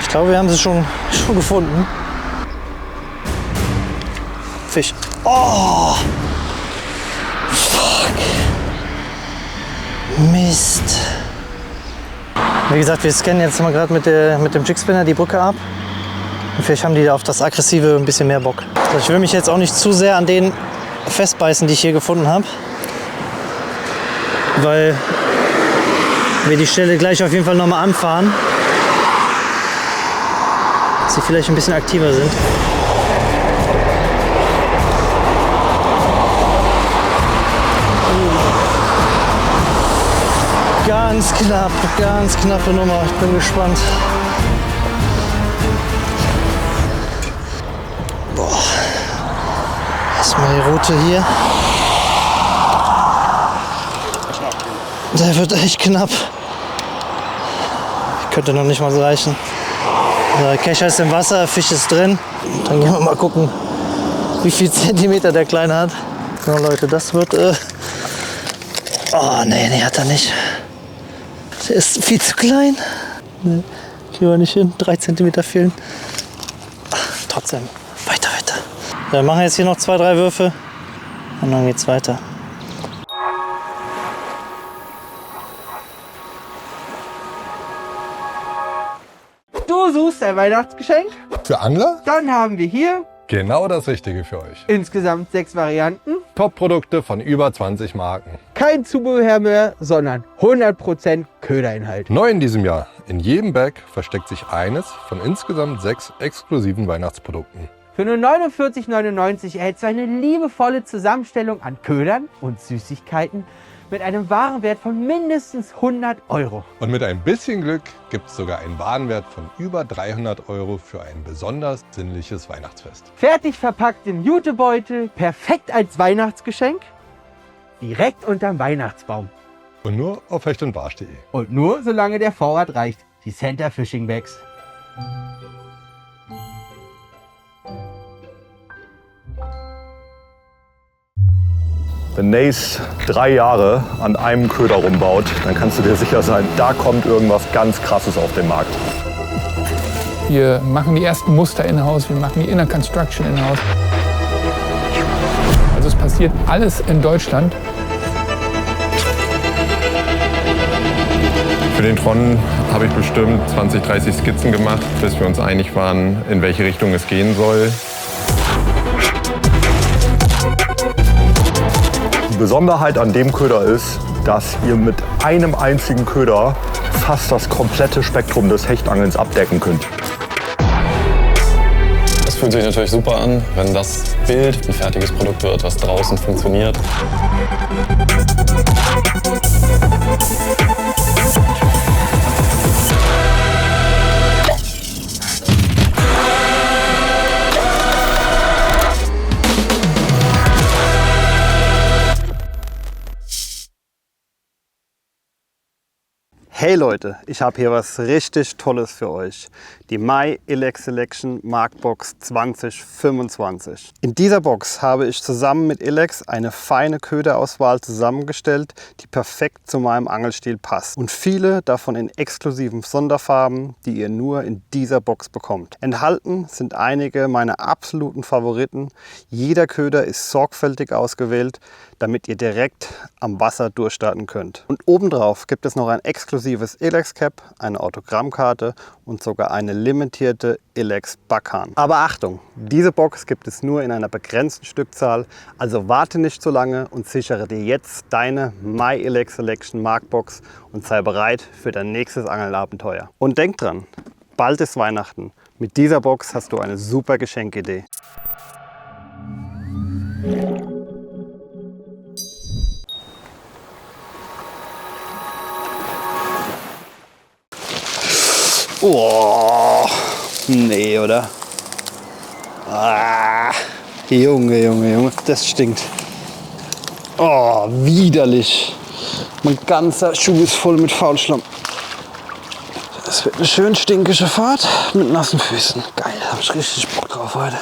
E: Ich glaube, wir haben sie schon gefunden. Fisch. Oh! Mist. Wie gesagt, wir scannen jetzt mal gerade mit dem Jigspinner die Brücke ab. Und vielleicht haben die da auf das Aggressive ein bisschen mehr Bock. Also ich will mich jetzt auch nicht zu sehr an denen festbeißen, die ich hier gefunden habe. Weil wir die Stelle gleich auf jeden Fall nochmal anfahren. Dass sie vielleicht ein bisschen aktiver sind. Ganz knappe Nummer. Ich bin gespannt. Erstmal die Route hier. Der wird echt knapp. Könnte noch nicht mal so reichen. Der Kescher ist im Wasser, Fisch ist drin. Dann gehen wir mal gucken, wie viel Zentimeter der Kleine hat. So Leute, das wird... Oh nee, hat er nicht. Der ist viel zu klein. Nee, kriegen wir nicht hin. 3 Zentimeter fehlen. Trotzdem, weiter. Wir machen jetzt hier noch 2, 3 Würfe und dann geht's weiter.
L: Du suchst ein Weihnachtsgeschenk?
M: Für Angler?
L: Dann haben wir hier
M: Genau das Richtige für euch.
L: insgesamt 6 Varianten.
M: Top-Produkte von über 20 Marken.
L: Kein Zubehör mehr, sondern 100% Köderinhalt.
M: Neu in diesem Jahr. In jedem Bag versteckt sich eines von insgesamt 6 exklusiven Weihnachtsprodukten.
L: Für nur 49,99 erhältst du eine liebevolle Zusammenstellung an Ködern und Süßigkeiten mit einem Warenwert von mindestens 100 €.
M: Und mit ein bisschen Glück gibt es sogar einen Warenwert von über 300 € für ein besonders sinnliches Weihnachtsfest.
L: Fertig verpackt im Jutebeutel, perfekt als Weihnachtsgeschenk, direkt unterm Weihnachtsbaum.
M: Und nur auf hechtundbarsch.de.
L: Und nur solange der Vorrat reicht. Die Center Fishing Bags.
D: Wenn Nace 3 Jahre an einem Köder rumbaut, dann kannst du dir sicher sein, da kommt irgendwas ganz Krasses auf den Markt.
N: Wir machen die ersten Muster in-house, wir machen die Inner Construction in-house. Also es passiert alles in Deutschland.
O: Für den Tron habe ich bestimmt 20, 30 Skizzen gemacht, bis wir uns einig waren, in welche Richtung es gehen soll.
D: Die Besonderheit an dem Köder ist, dass ihr mit einem einzigen Köder fast das komplette Spektrum des Hechtangelns abdecken könnt.
P: Das fühlt sich natürlich super an, wenn das Bild ein fertiges Produkt wird, was draußen funktioniert.
F: Hey Leute, ich habe hier was richtig Tolles für euch. Die My Ilex Selection Markbox 2025. In dieser Box habe ich zusammen mit Ilex eine feine Köderauswahl zusammengestellt, die perfekt zu meinem Angelstil passt. Und viele davon in exklusiven Sonderfarben, die ihr nur in dieser Box bekommt. Enthalten sind einige meiner absoluten Favoriten. Jeder Köder ist sorgfältig ausgewählt, damit ihr direkt am Wasser durchstarten könnt. Und obendrauf gibt es noch ein exklusives Ilex Cap, eine Autogrammkarte und sogar eine limitierte Ilex Backhahn. Aber Achtung, diese Box gibt es nur in einer begrenzten Stückzahl, also warte nicht so lange und sichere dir jetzt deine My Ilex Selection Markbox und sei bereit für dein nächstes Angelabenteuer. Und denk dran, bald ist Weihnachten. Mit dieser Box hast du eine super Geschenkidee. Oh, nee, oder? Ah, Junge, das stinkt. Oh, widerlich. Mein ganzer Schuh ist voll mit Faulschlamm. Das wird eine schön stinkische Fahrt mit nassen Füßen. Geil, hab ich richtig Bock drauf heute.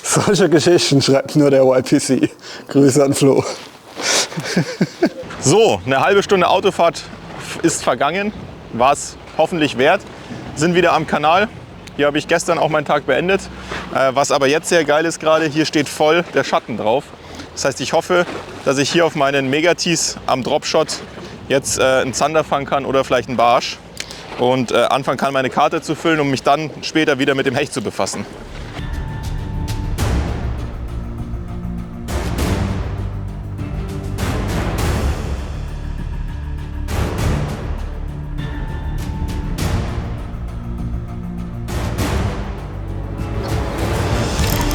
F: Solche Geschichten schreibt nur der YPC. Grüße an Flo.
D: So, eine halbe Stunde Autofahrt ist vergangen. War es hoffentlich wert. Sind wieder am Kanal. Hier habe ich gestern auch meinen Tag beendet. Was aber jetzt sehr geil ist gerade, hier steht voll der Schatten drauf. Das heißt, ich hoffe, dass ich hier auf meinen Megatees am Dropshot jetzt einen Zander fangen kann oder vielleicht einen Barsch. Und anfangen kann, meine Karte zu füllen, um mich dann später wieder mit dem Hecht zu befassen.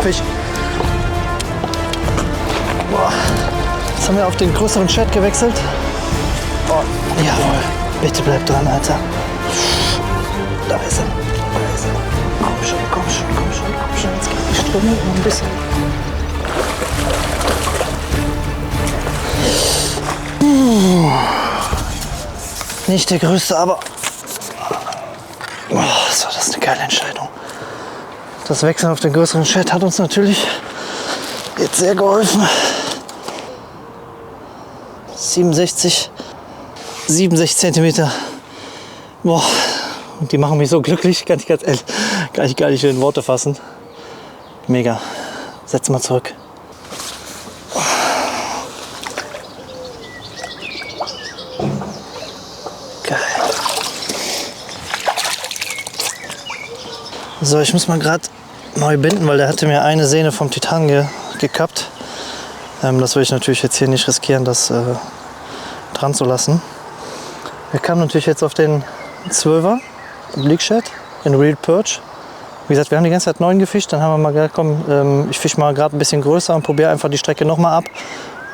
E: Fisch. Boah. Jetzt haben wir auf den größeren Chat gewechselt. Oh, jawohl. Bitte bleib dran, Alter. Da ist er. Komm schon. Jetzt geht die Stunde. Moment, noch ein bisschen. Nicht der größte, aber was war das eine geile Entscheidung. Das Wechseln auf den größeren Shed hat uns natürlich jetzt sehr geholfen. 67 cm. Boah, und die machen mich so glücklich, kann ich ganz ehrlich gar nicht in Worte fassen. Mega. Setz mal zurück. Geil. So, ich muss mal gerade neu binden, weil der hatte mir eine Sehne vom Titan gekappt. Das will ich natürlich jetzt hier nicht riskieren, das dran zu lassen. Wir kamen natürlich jetzt auf den 12er Bleak Shad in Real Perch. Wie gesagt, wir haben die ganze Zeit 9 gefischt, dann haben wir mal gesagt, komm, ich fische mal gerade ein bisschen größer und probiere einfach die Strecke nochmal ab.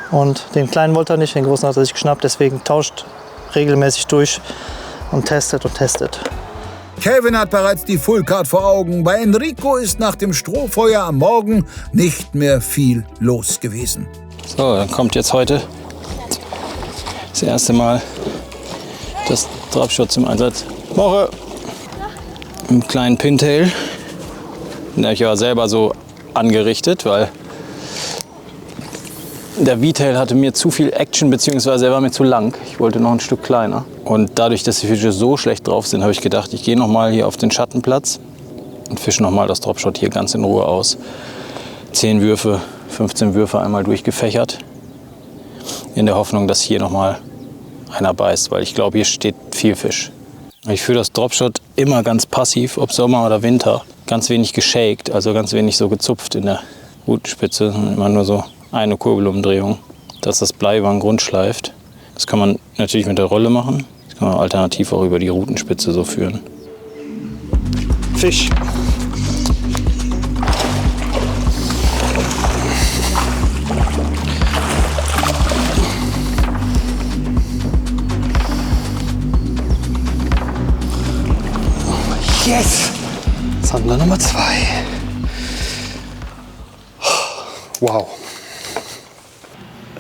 E: Und den kleinen wollte er nicht, den großen hat er sich geschnappt, deswegen tauscht regelmäßig durch und testet und testet.
A: Kevin hat bereits die Fullcard vor Augen. Bei Enrico ist nach dem Strohfeuer am Morgen nicht mehr viel los gewesen.
I: So, dann kommt jetzt heute das erste Mal das Dropshot zum Einsatz. Woche! Einen kleinen Pintail. Den habe ich aber selber so angerichtet, weil der V-Tail hatte mir zu viel Action, beziehungsweise er war mir zu lang. Ich wollte noch ein Stück kleiner. Und dadurch, dass die Fische so schlecht drauf sind, habe ich gedacht, ich gehe noch mal hier auf den Schattenplatz und fische noch mal das Dropshot hier ganz in Ruhe aus. 10 Würfe, 15 Würfe einmal durchgefächert. In der Hoffnung, dass hier noch mal einer beißt, weil ich glaube, hier steht viel Fisch. Ich führe das Dropshot immer ganz passiv, ob Sommer oder Winter. Ganz wenig geshakt, also ganz wenig so gezupft in der Rutenspitze. Immer nur so eine Kurbelumdrehung, dass das Blei über den Grund schleift. Das kann man natürlich mit der Rolle machen. Das kann man alternativ auch über die Rutenspitze so führen. Fisch.
B: Yes! Sammler Nummer 2. Wow.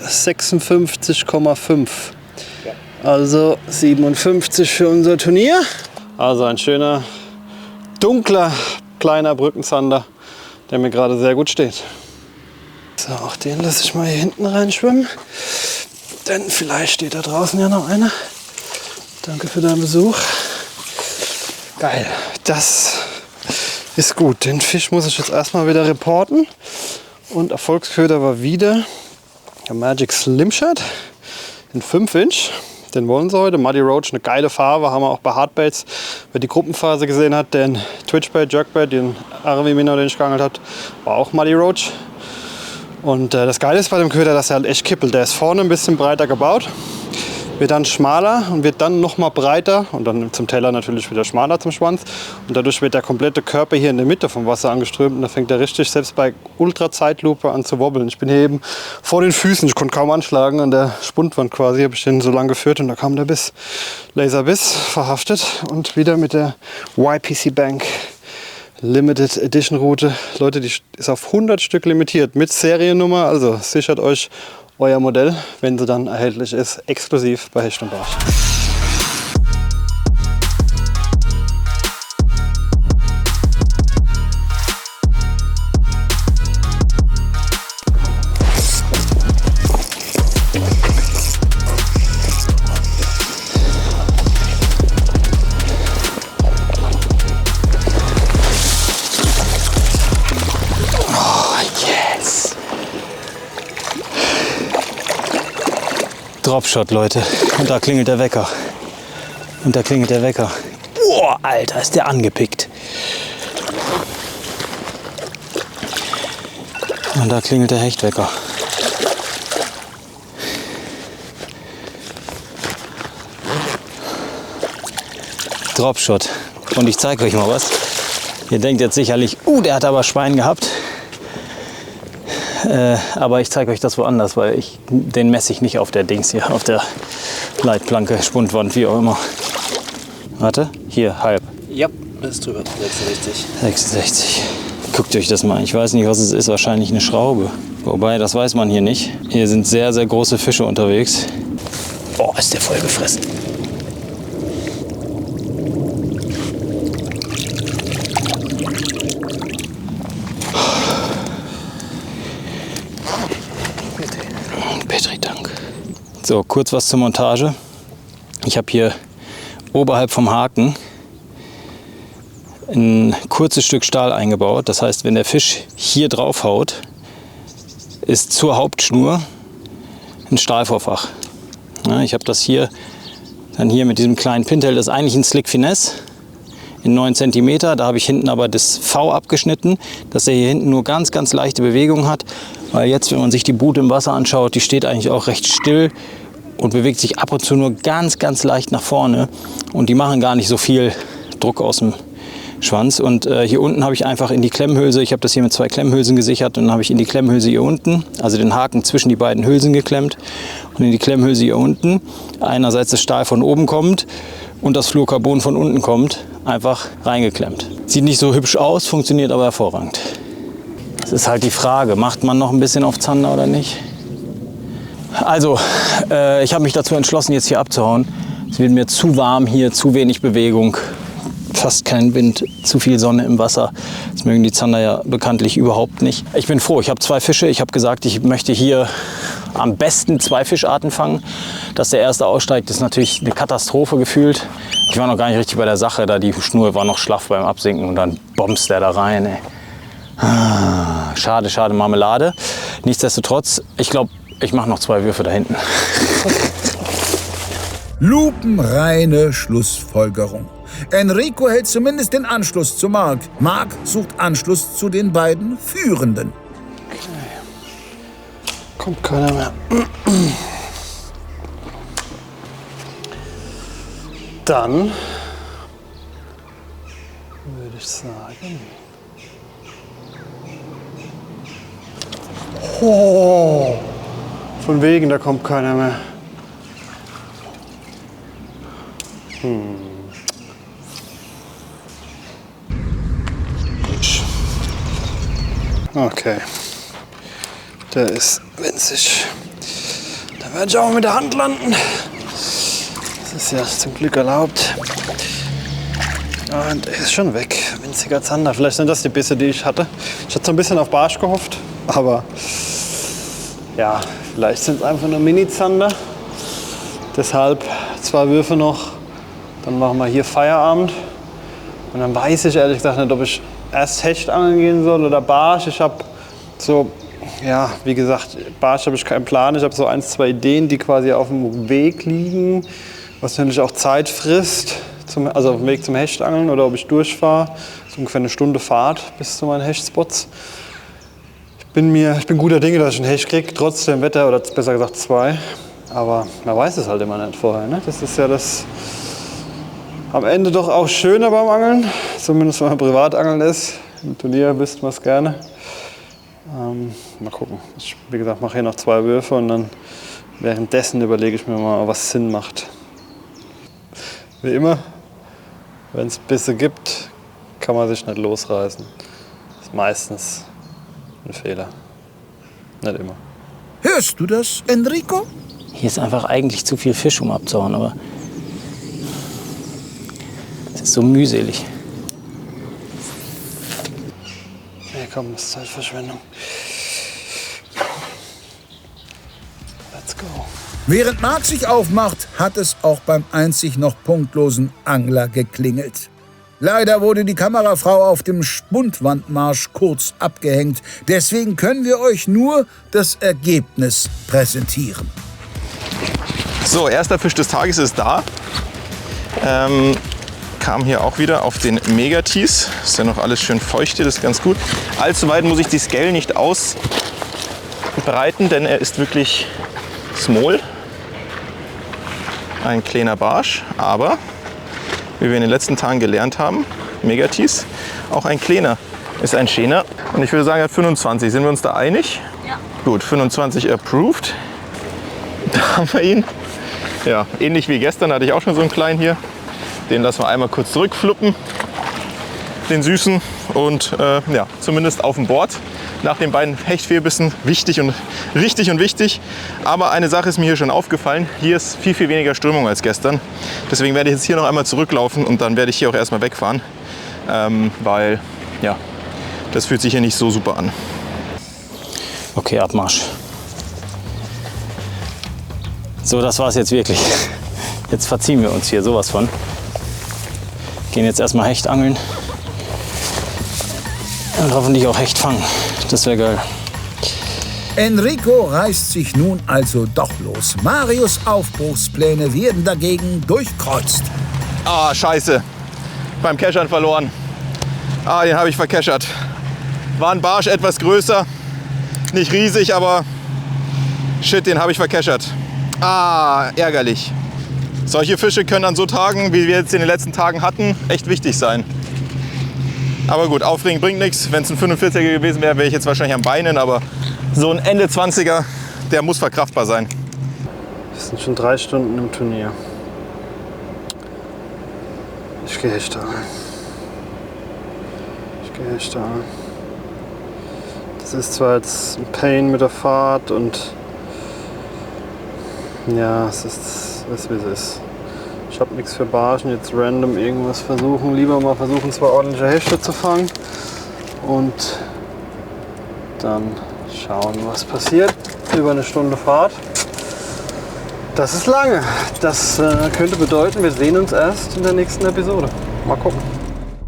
B: 56,5. Also 57 für unser Turnier. Also ein schöner, dunkler, kleiner Brückenzander, der mir gerade sehr gut steht. So, auch den lasse ich mal hier hinten reinschwimmen. Denn vielleicht steht da draußen ja noch einer. Danke für deinen Besuch. Geil, das ist gut. Den Fisch muss ich jetzt erstmal wieder reporten. Und Erfolgsköder war wieder der Magic Slim Shad in 5 Inch. Den wollen sie heute. Muddy Roach, eine geile Farbe, haben wir auch bei Hardbaits. Wer die Gruppenphase gesehen hat, den Twitchbait, Jerkbait, den RW Minnow, den ich geangelt habe, war auch Muddy Roach. Und das Geile ist bei dem Köder, dass er halt echt kippelt. Der ist vorne ein bisschen breiter gebaut, wird dann schmaler und wird dann noch mal breiter und dann zum Teller natürlich wieder schmaler zum Schwanz. Und dadurch wird der komplette Körper hier in der Mitte vom Wasser angeströmt und da fängt er richtig, selbst bei Ultra-Zeitlupe, an zu wobbeln. Ich bin hier eben vor den Füßen, ich konnte kaum anschlagen, an der Spundwand quasi, habe ich den so lang geführt und da kam der Biss, Laserbiss, verhaftet und wieder mit der YPC Bank Limited Edition Route. Leute, die ist auf 100 Stück limitiert mit Seriennummer, also sichert euch euer Modell, wenn sie dann erhältlich ist, exklusiv bei Hecht und Barsch.
I: Dropshot, Leute. Und da klingelt der Wecker. Und da klingelt der Wecker. Boah, Alter, ist der angepickt. Und da klingelt der Hechtwecker. Dropshot. Und ich zeige euch mal was. Ihr denkt jetzt sicherlich, der hat aber Schwein gehabt. Aber ich zeige euch das woanders, weil den messe ich nicht auf der Dings hier, auf der Leitplanke, Spundwand, wie auch immer. Warte, hier, halb.
E: Ja, ist drüber. 66.
I: 66. Guckt euch das mal an. Ich weiß nicht, was es ist. Wahrscheinlich eine Schraube. Wobei, das weiß man hier nicht. Hier sind sehr, sehr große Fische unterwegs. Boah, ist der voll gefressen. Petri, Dank. So, kurz was zur Montage. Ich habe hier oberhalb vom Haken ein kurzes Stück Stahl eingebaut. Das heißt, wenn der Fisch hier drauf haut, ist zur Hauptschnur ein Stahlvorfach. Ja, ich habe das hier dann hier mit diesem kleinen Pintail, das ist eigentlich ein Slick Finesse in 9 cm. Da habe ich hinten aber das V abgeschnitten, dass er hier hinten nur ganz, ganz leichte Bewegung hat. Weil jetzt, wenn man sich die Bute im Wasser anschaut, die steht eigentlich auch recht still und bewegt sich ab und zu nur ganz, ganz leicht nach vorne. Und die machen gar nicht so viel Druck aus dem Schwanz. Und hier unten habe ich einfach in die Klemmhülse, ich habe das hier mit 2 Klemmhülsen gesichert, und dann habe ich in die Klemmhülse hier unten, also den Haken zwischen die beiden Hülsen geklemmt und in die Klemmhülse hier unten, einerseits das Stahl von oben kommt und das Fluorcarbon von unten kommt, einfach reingeklemmt. Sieht nicht so hübsch aus, funktioniert aber hervorragend. Das ist halt die Frage, macht man noch ein bisschen auf Zander oder nicht? Also, ich habe mich dazu entschlossen, jetzt hier abzuhauen. Es wird mir zu warm hier, zu wenig Bewegung, fast kein Wind, zu viel Sonne im Wasser. Das mögen die Zander ja bekanntlich überhaupt nicht. Ich bin froh, ich habe 2 Fische. Ich habe gesagt, ich möchte hier am besten 2 Fischarten fangen. Dass der erste aussteigt, ist natürlich eine Katastrophe gefühlt. Ich war noch gar nicht richtig bei der Sache, da die Schnur war noch schlaff beim Absinken und dann bombst der da rein. Ey. Schade, schade Marmelade. Nichtsdestotrotz, ich glaube, ich mache noch 2 Würfe da hinten.
A: Lupenreine Schlussfolgerung. Enrico hält zumindest den Anschluss zu Marc. Marc sucht Anschluss zu den beiden Führenden.
B: Kommt keiner mehr. Dann würde ich sagen... Oh, von wegen, da kommt keiner mehr. Okay. Der ist winzig. Da werde ich auch mit der Hand landen. Das ist ja zum Glück erlaubt. Und er ist schon weg. Winziger Zander. Vielleicht sind das die Bisse, die ich hatte. Ich hatte so ein bisschen auf Barsch gehofft. Aber ja, vielleicht sind es einfach nur Mini-Zander. Deshalb 2 Würfe noch. Dann machen wir hier Feierabend. Und dann weiß ich ehrlich gesagt nicht, ob ich erst Hecht angeln gehen soll oder Barsch. Ich habe so, ja, wie gesagt, Barsch habe ich keinen Plan. Ich habe so 1, 2 Ideen, die quasi auf dem Weg liegen. Was natürlich auch Zeit frisst. Also auf dem Weg zum Hechtangeln oder ob ich durchfahre. Das ist ungefähr eine Stunde Fahrt bis zu meinen Hechtspots. Ich bin guter Dinge, dass ich einen Hecht kriege, trotz dem Wetter, oder besser gesagt 2. Aber man weiß es halt immer nicht vorher. Ne? Das ist ja das am Ende doch auch schöner beim Angeln. Zumindest wenn man privat angeln ist. Im Turnier wisst man es gerne. Mal gucken. Ich, wie gesagt, mache hier noch 2 Würfe und dann währenddessen überlege ich mir mal, was Sinn macht. Wie immer, wenn es Bisse gibt, kann man sich nicht losreißen. Das ist meistens ein Fehler. Nicht immer.
A: Hörst du das, Enrico?
I: Hier ist einfach eigentlich zu viel Fisch, um abzuhauen, aber es ist so mühselig.
B: Nee, komm, das ist Zeitverschwendung. Let's go.
A: Während Marc sich aufmacht, hat es auch beim einzig noch punktlosen Angler geklingelt. Leider wurde die Kamerafrau auf dem Spundwandmarsch kurz abgehängt. Deswegen können wir euch nur das Ergebnis präsentieren.
D: So, erster Fisch des Tages ist da. Kam hier auch wieder auf den Megatees. Ist ja noch alles schön feucht hier, das ist ganz gut. Allzu weit muss ich die Scale nicht ausbreiten, denn er ist wirklich small. Ein kleiner Barsch, aber wie wir in den letzten Tagen gelernt haben, Megatees, auch ein kleiner ist ein schöner. Und ich würde sagen, er hat 25. Sind wir uns da einig? Ja. Gut, 25 approved. Da haben wir ihn. Ja, ähnlich wie gestern hatte ich auch schon so einen kleinen hier. Den lassen wir einmal kurz zurückfluppen. den süßen und ja, zumindest auf dem Board. Nach den beiden Hechtfehlbissen wichtig und richtig und wichtig. Aber eine Sache ist mir hier schon aufgefallen. Hier ist viel, viel weniger Strömung als gestern. Deswegen werde ich jetzt hier noch einmal zurücklaufen und dann werde ich hier auch erstmal wegfahren. Weil, ja, das fühlt sich hier nicht so super an.
I: Okay, Abmarsch. So, das war's jetzt wirklich. Jetzt verziehen wir uns hier sowas von. Gehen jetzt erstmal Hecht angeln. Und hoffentlich auch Hecht fangen. Das wäre geil.
A: Enrico reißt sich nun also doch los. Marius' Aufbruchspläne werden dagegen durchkreuzt.
D: Ah, scheiße. Beim Keschern verloren. Ah, den habe ich verkeschert. War ein Barsch etwas größer. Nicht riesig, aber shit, den habe ich verkeschert. Ah, ärgerlich. Solche Fische können an so Tagen, wie wir jetzt in den letzten Tagen hatten, echt wichtig sein. Aber gut, aufregen bringt nichts. Wenn es ein 45er gewesen wäre, wäre ich jetzt wahrscheinlich am Beinen. Aber so ein Ende 20er, der muss verkraftbar sein.
B: Wir sind schon 3 Stunden im Turnier. Ich gehe Hechte angeln. Das ist zwar jetzt ein Pain mit der Fahrt und ja, es ist wie es ist. Ich habe nichts für Barschen, jetzt random irgendwas versuchen. Lieber mal versuchen, 2 ordentliche Hechte zu fangen und dann schauen, was passiert. Über eine Stunde Fahrt. Das ist lange. Das könnte bedeuten, wir sehen uns erst in der nächsten Episode. Mal gucken.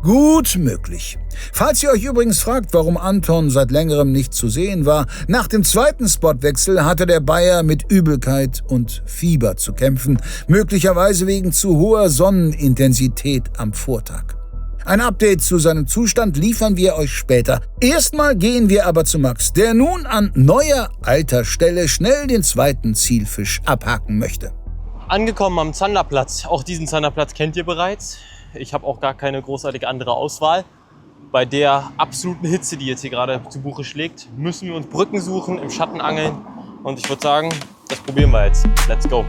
A: Gut möglich. Falls ihr euch übrigens fragt, warum Anton seit längerem nicht zu sehen war, nach dem zweiten Spotwechsel hatte der Bayer mit Übelkeit und Fieber zu kämpfen, möglicherweise wegen zu hoher Sonnenintensität am Vortag. Ein Update zu seinem Zustand liefern wir euch später. Erstmal gehen wir aber zu Max, der nun an neuer alter Stelle schnell den zweiten Zielfisch abhaken möchte.
H: Angekommen am Zanderplatz. Auch diesen Zanderplatz kennt ihr bereits. Ich habe auch gar keine großartige andere Auswahl. Bei der absoluten Hitze, die jetzt hier gerade zu Buche schlägt, müssen wir uns Brücken suchen, im Schatten angeln. Und ich würde sagen, das probieren wir jetzt. Let's go!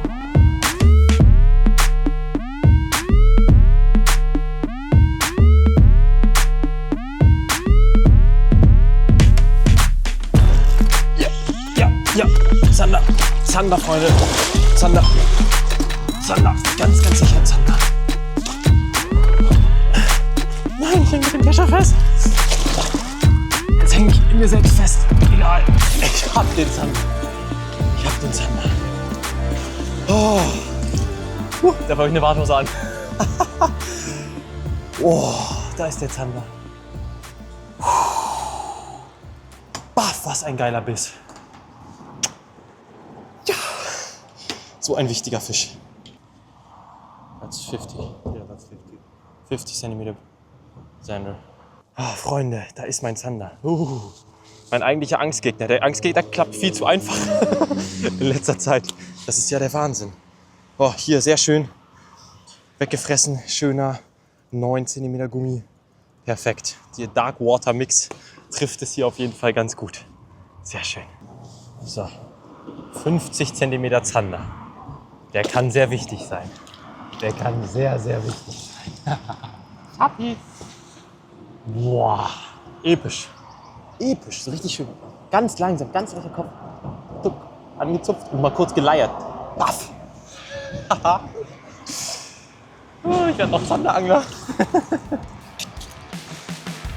H: Ja, Zander. Zander, Freunde. Zander. Zander. Ganz, ganz sicher Zander. Nein, ich hänge mit dem Kescher fest. Jetzt hänge ich in mir selbst fest. Egal. Ich hab den Zander. Oh. Da habe ich eine Warthose an. Oh, da ist der Zander. Baff, was ein geiler Biss. Ja. So ein wichtiger Fisch. That's 50. Yeah, that's 50. 50 cm. Zander. Oh, Freunde, da ist mein Zander. Mein eigentlicher Angstgegner. Der Angstgegner klappt viel zu einfach in letzter Zeit. Das ist ja der Wahnsinn. Oh, hier sehr schön weggefressen. Schöner 9 cm Gummi. Perfekt. Der Dark Water Mix trifft es hier auf jeden Fall ganz gut. Sehr schön. So, 50 cm Zander. Der kann sehr wichtig sein. Der kann sehr, sehr wichtig sein. Happy. Boah, episch. Episch, so richtig schön. Ganz langsam, ganz weicher Kopf. Tuck, angezupft und mal kurz geleiert. Baff. Ich werde noch Zanderangler.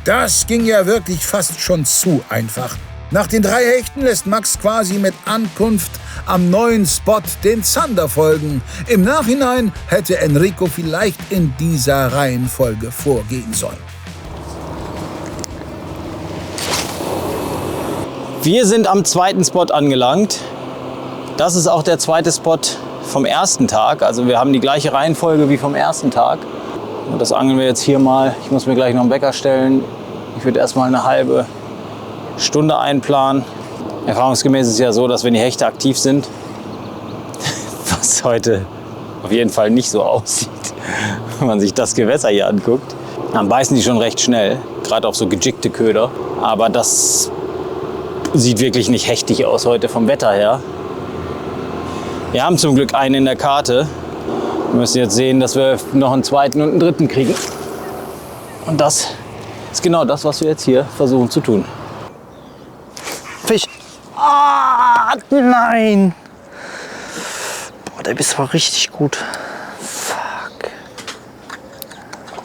A: Das ging ja wirklich fast schon zu einfach. Nach den 3 Hechten lässt Max quasi mit Ankunft am neuen Spot den Zander folgen. Im Nachhinein hätte Enrico vielleicht in dieser Reihenfolge vorgehen sollen.
I: Wir sind am zweiten Spot angelangt. Das ist auch der zweite Spot vom ersten Tag. Also wir haben die gleiche Reihenfolge wie vom ersten Tag. Und das angeln wir jetzt hier mal. Ich muss mir gleich noch einen Wecker stellen. Ich würde erstmal eine halbe Stunde einplanen. Erfahrungsgemäß ist es ja so, dass wenn die Hechte aktiv sind, was heute auf jeden Fall nicht so aussieht, wenn man sich das Gewässer hier anguckt, dann beißen die schon recht schnell, gerade auf so gejickte Köder. Aber das sieht wirklich nicht hechtig aus heute vom Wetter her. Wir haben zum Glück einen in der Karte. Wir müssen jetzt sehen, dass wir noch einen zweiten und einen dritten kriegen. Und das Das ist genau das, was wir jetzt hier versuchen zu tun.
E: Fisch. Ah, nein. Boah, der Biss war richtig gut. Fuck.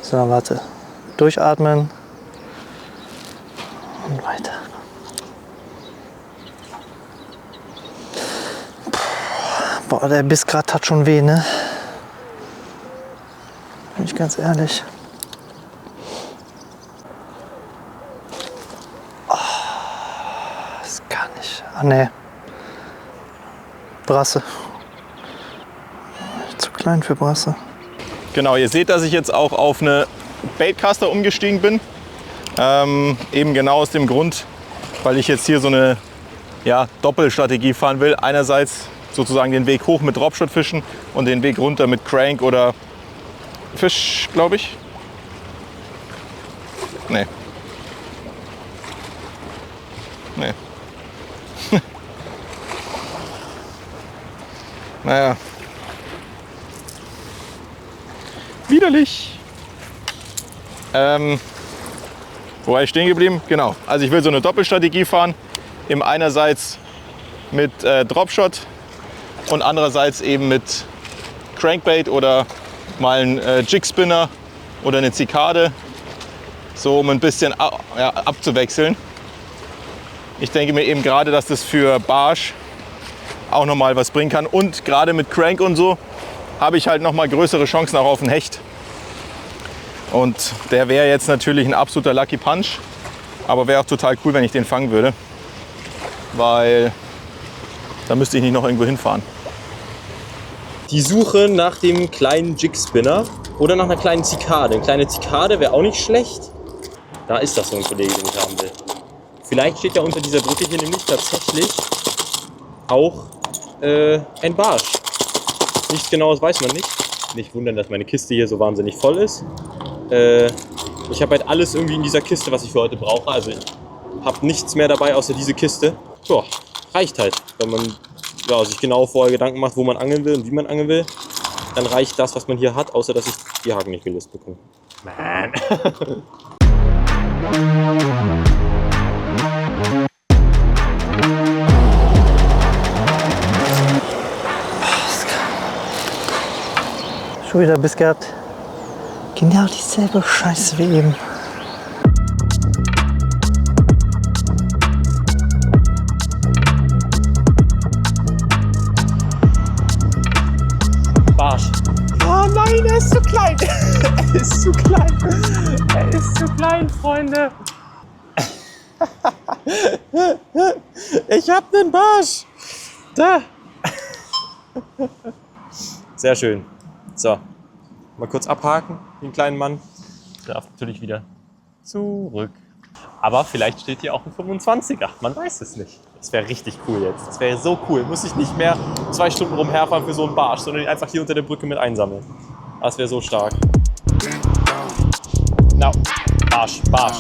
E: So, warte. Durchatmen. Und weiter. Boah, der Biss gerade tat schon weh, ne? Bin ich ganz ehrlich. Oh, das kann ich. Ah, ne. Brasse. Zu klein für Brasse.
D: Genau, ihr seht, dass ich jetzt auch auf eine Baitcaster umgestiegen bin. Eben genau aus dem Grund, weil ich jetzt hier so eine Doppelstrategie fahren will. Einerseits sozusagen den Weg hoch mit Dropshot-Fischen und den Weg runter mit Crank oder Fisch, glaube ich. Nee. Nee. Naja. Widerlich. Wo war ich stehen geblieben? Genau. Also ich will so eine Doppelstrategie fahren. Eben einerseits mit Dropshot und andererseits eben mit Crankbait oder mal einen Jigspinner oder eine Zikade. So um ein bisschen abzuwechseln. Ich denke mir eben gerade, dass das für Barsch auch nochmal was bringen kann. Und gerade mit Crank und so habe ich halt nochmal größere Chancen auch auf den Hecht. Und der wäre jetzt natürlich ein absoluter Lucky Punch. Aber wäre auch total cool, wenn ich den fangen würde. Weil da müsste ich nicht noch irgendwo hinfahren.
H: Die Suche nach dem kleinen Jigspinner oder nach einer kleinen Zikade. Eine kleine Zikade wäre auch nicht schlecht. Da ist das so ein Kollege, den ich haben will. Vielleicht steht ja unter dieser Brücke hier nämlich tatsächlich auch ein Barsch. Nichts Genaues weiß man nicht. Nicht wundern, dass meine Kiste hier so wahnsinnig voll ist. Ich habe halt alles irgendwie in dieser Kiste, was ich für heute brauche. Also ich habe nichts mehr dabei außer diese Kiste. So, reicht halt. Wenn man sich genau vorher Gedanken macht, wo man angeln will und wie man angeln will, dann reicht das, was man hier hat, außer dass ich die Haken nicht gelöst bekomme. Man.
E: Schon wieder Biss gehabt. Genau dieselbe Scheiße wie eben.
H: Barsch. Oh nein, er ist zu klein. Er ist zu klein. Er ist zu klein, Freunde. Ich hab einen Barsch. Da. Sehr schön. So, mal kurz abhaken, den kleinen Mann. Der darf natürlich wieder zurück. Aber vielleicht steht hier auch ein 25er. Man weiß es nicht. Das wäre richtig cool jetzt. Das wäre so cool. Muss ich nicht mehr 2 Stunden rumherfahren für so einen Barsch, sondern ihn einfach hier unter der Brücke mit einsammeln. Das wäre so stark. Na, Barsch, Barsch,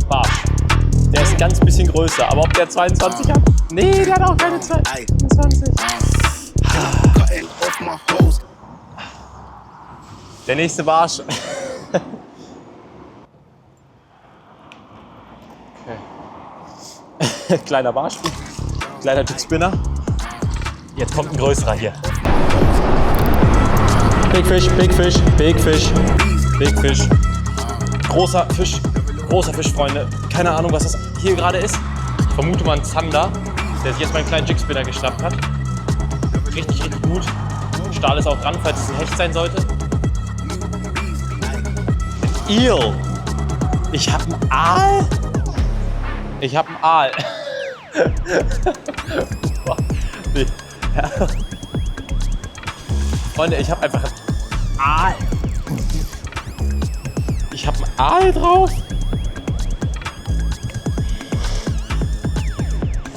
H: Barsch. Der ist ein ganz bisschen größer. Aber ob der 22 hat? Nee, der hat auch keine 22. Der nächste Barsch. Okay. Kleiner Barsch, kleiner Jigspinner. Jetzt kommt ein größerer hier. Big Fish, Big Fish, Big Fish, Big Fish. Großer Fisch, Freunde. Keine Ahnung, was das hier gerade ist. Ich vermute mal ein Zander, der sich jetzt meinen kleinen Jigspinner geschnappt hat. Richtig, richtig gut. Stahl ist auch dran, falls es ein Hecht sein sollte. Eel. Ich hab einen Aal. Ich hab einen Aal. Nee. Ja. Freunde, ich hab einfach einen Aal. Ich hab einen Aal drauf.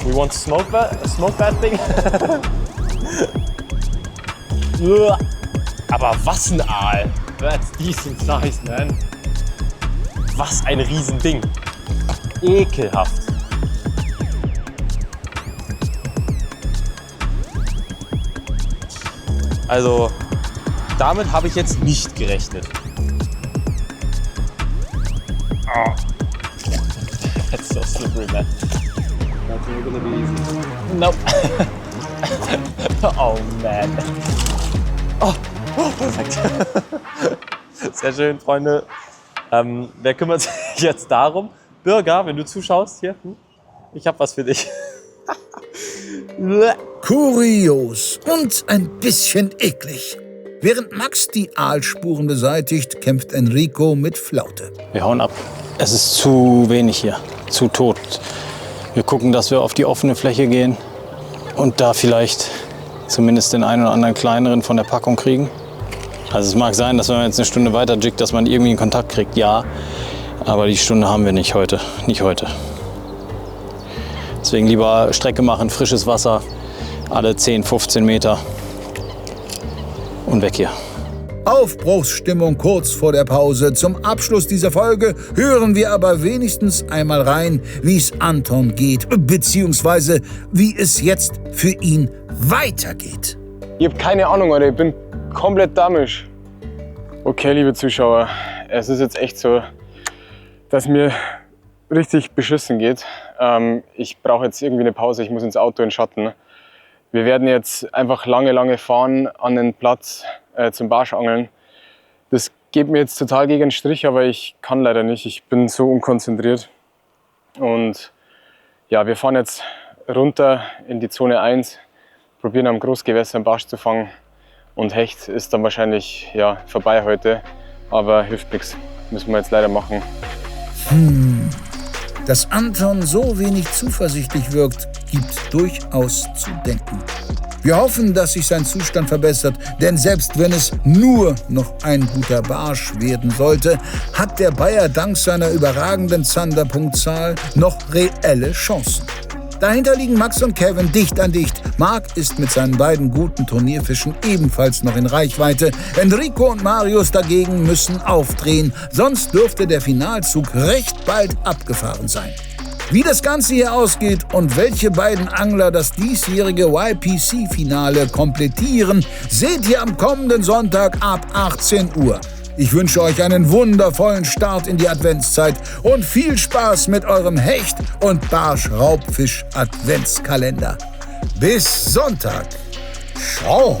H: We want to smoke that thing? Aber was ein Aal. That's decent size, man. Was ein Riesending. Ekelhaft. Also, damit habe ich jetzt nicht gerechnet. Oh. So slippery, man.
C: That's not gonna be easy.
H: Nope. Oh, man. Oh, perfekt. Sehr schön, Freunde. Wer kümmert sich jetzt darum? Bürger, wenn du zuschaust, hier, ich habe was für dich.
A: Kurios und ein bisschen eklig. Während Max die Aalspuren beseitigt, kämpft Enrico mit Flaute.
I: Wir hauen ab. Es ist zu wenig hier, zu tot. Wir gucken, dass wir auf die offene Fläche gehen und da vielleicht zumindest den einen oder anderen kleineren von der Packung kriegen. Also es mag sein, dass wenn man jetzt eine Stunde weiter jiggt, dass man irgendwie einen Kontakt kriegt, ja. Aber die Stunde haben wir nicht heute. Deswegen lieber Strecke machen, frisches Wasser, alle 10, 15 Meter und weg hier.
A: Aufbruchsstimmung kurz vor der Pause. Zum Abschluss dieser Folge hören wir aber wenigstens einmal rein, wie es Anton geht, beziehungsweise wie es jetzt für ihn weitergeht.
G: Ich habe keine Ahnung, Alter. Ich bin komplett damisch. Okay, liebe Zuschauer, es ist jetzt echt so, dass mir richtig beschissen geht. Ich brauche jetzt irgendwie eine Pause, ich muss ins Auto in den Schatten. Wir werden jetzt einfach lange fahren an den Platz zum Barschangeln. Das geht mir jetzt total gegen den Strich, aber ich kann leider nicht. Ich bin so unkonzentriert. Und ja, wir fahren jetzt runter in die Zone 1, probieren am Großgewässer einen Barsch zu fangen. Und Hecht ist dann wahrscheinlich vorbei heute, aber hilft nichts. Müssen wir jetzt leider machen.
A: Dass Anton so wenig zuversichtlich wirkt, gibt durchaus zu denken. Wir hoffen, dass sich sein Zustand verbessert, denn selbst wenn es nur noch ein guter Barsch werden sollte, hat der Bayer dank seiner überragenden Zanderpunktzahl noch reelle Chancen. Dahinter liegen Max und Kevin dicht an dicht. Marc ist mit seinen beiden guten Turnierfischen ebenfalls noch in Reichweite. Enrico und Marius dagegen müssen aufdrehen, sonst dürfte der Finalzug recht bald abgefahren sein. Wie das Ganze hier ausgeht und welche beiden Angler das diesjährige YPC-Finale komplettieren, seht ihr am kommenden Sonntag ab 18 Uhr. Ich wünsche euch einen wundervollen Start in die Adventszeit und viel Spaß mit eurem Hecht- und Barsch-Raubfisch-Adventskalender. Bis Sonntag. Ciao.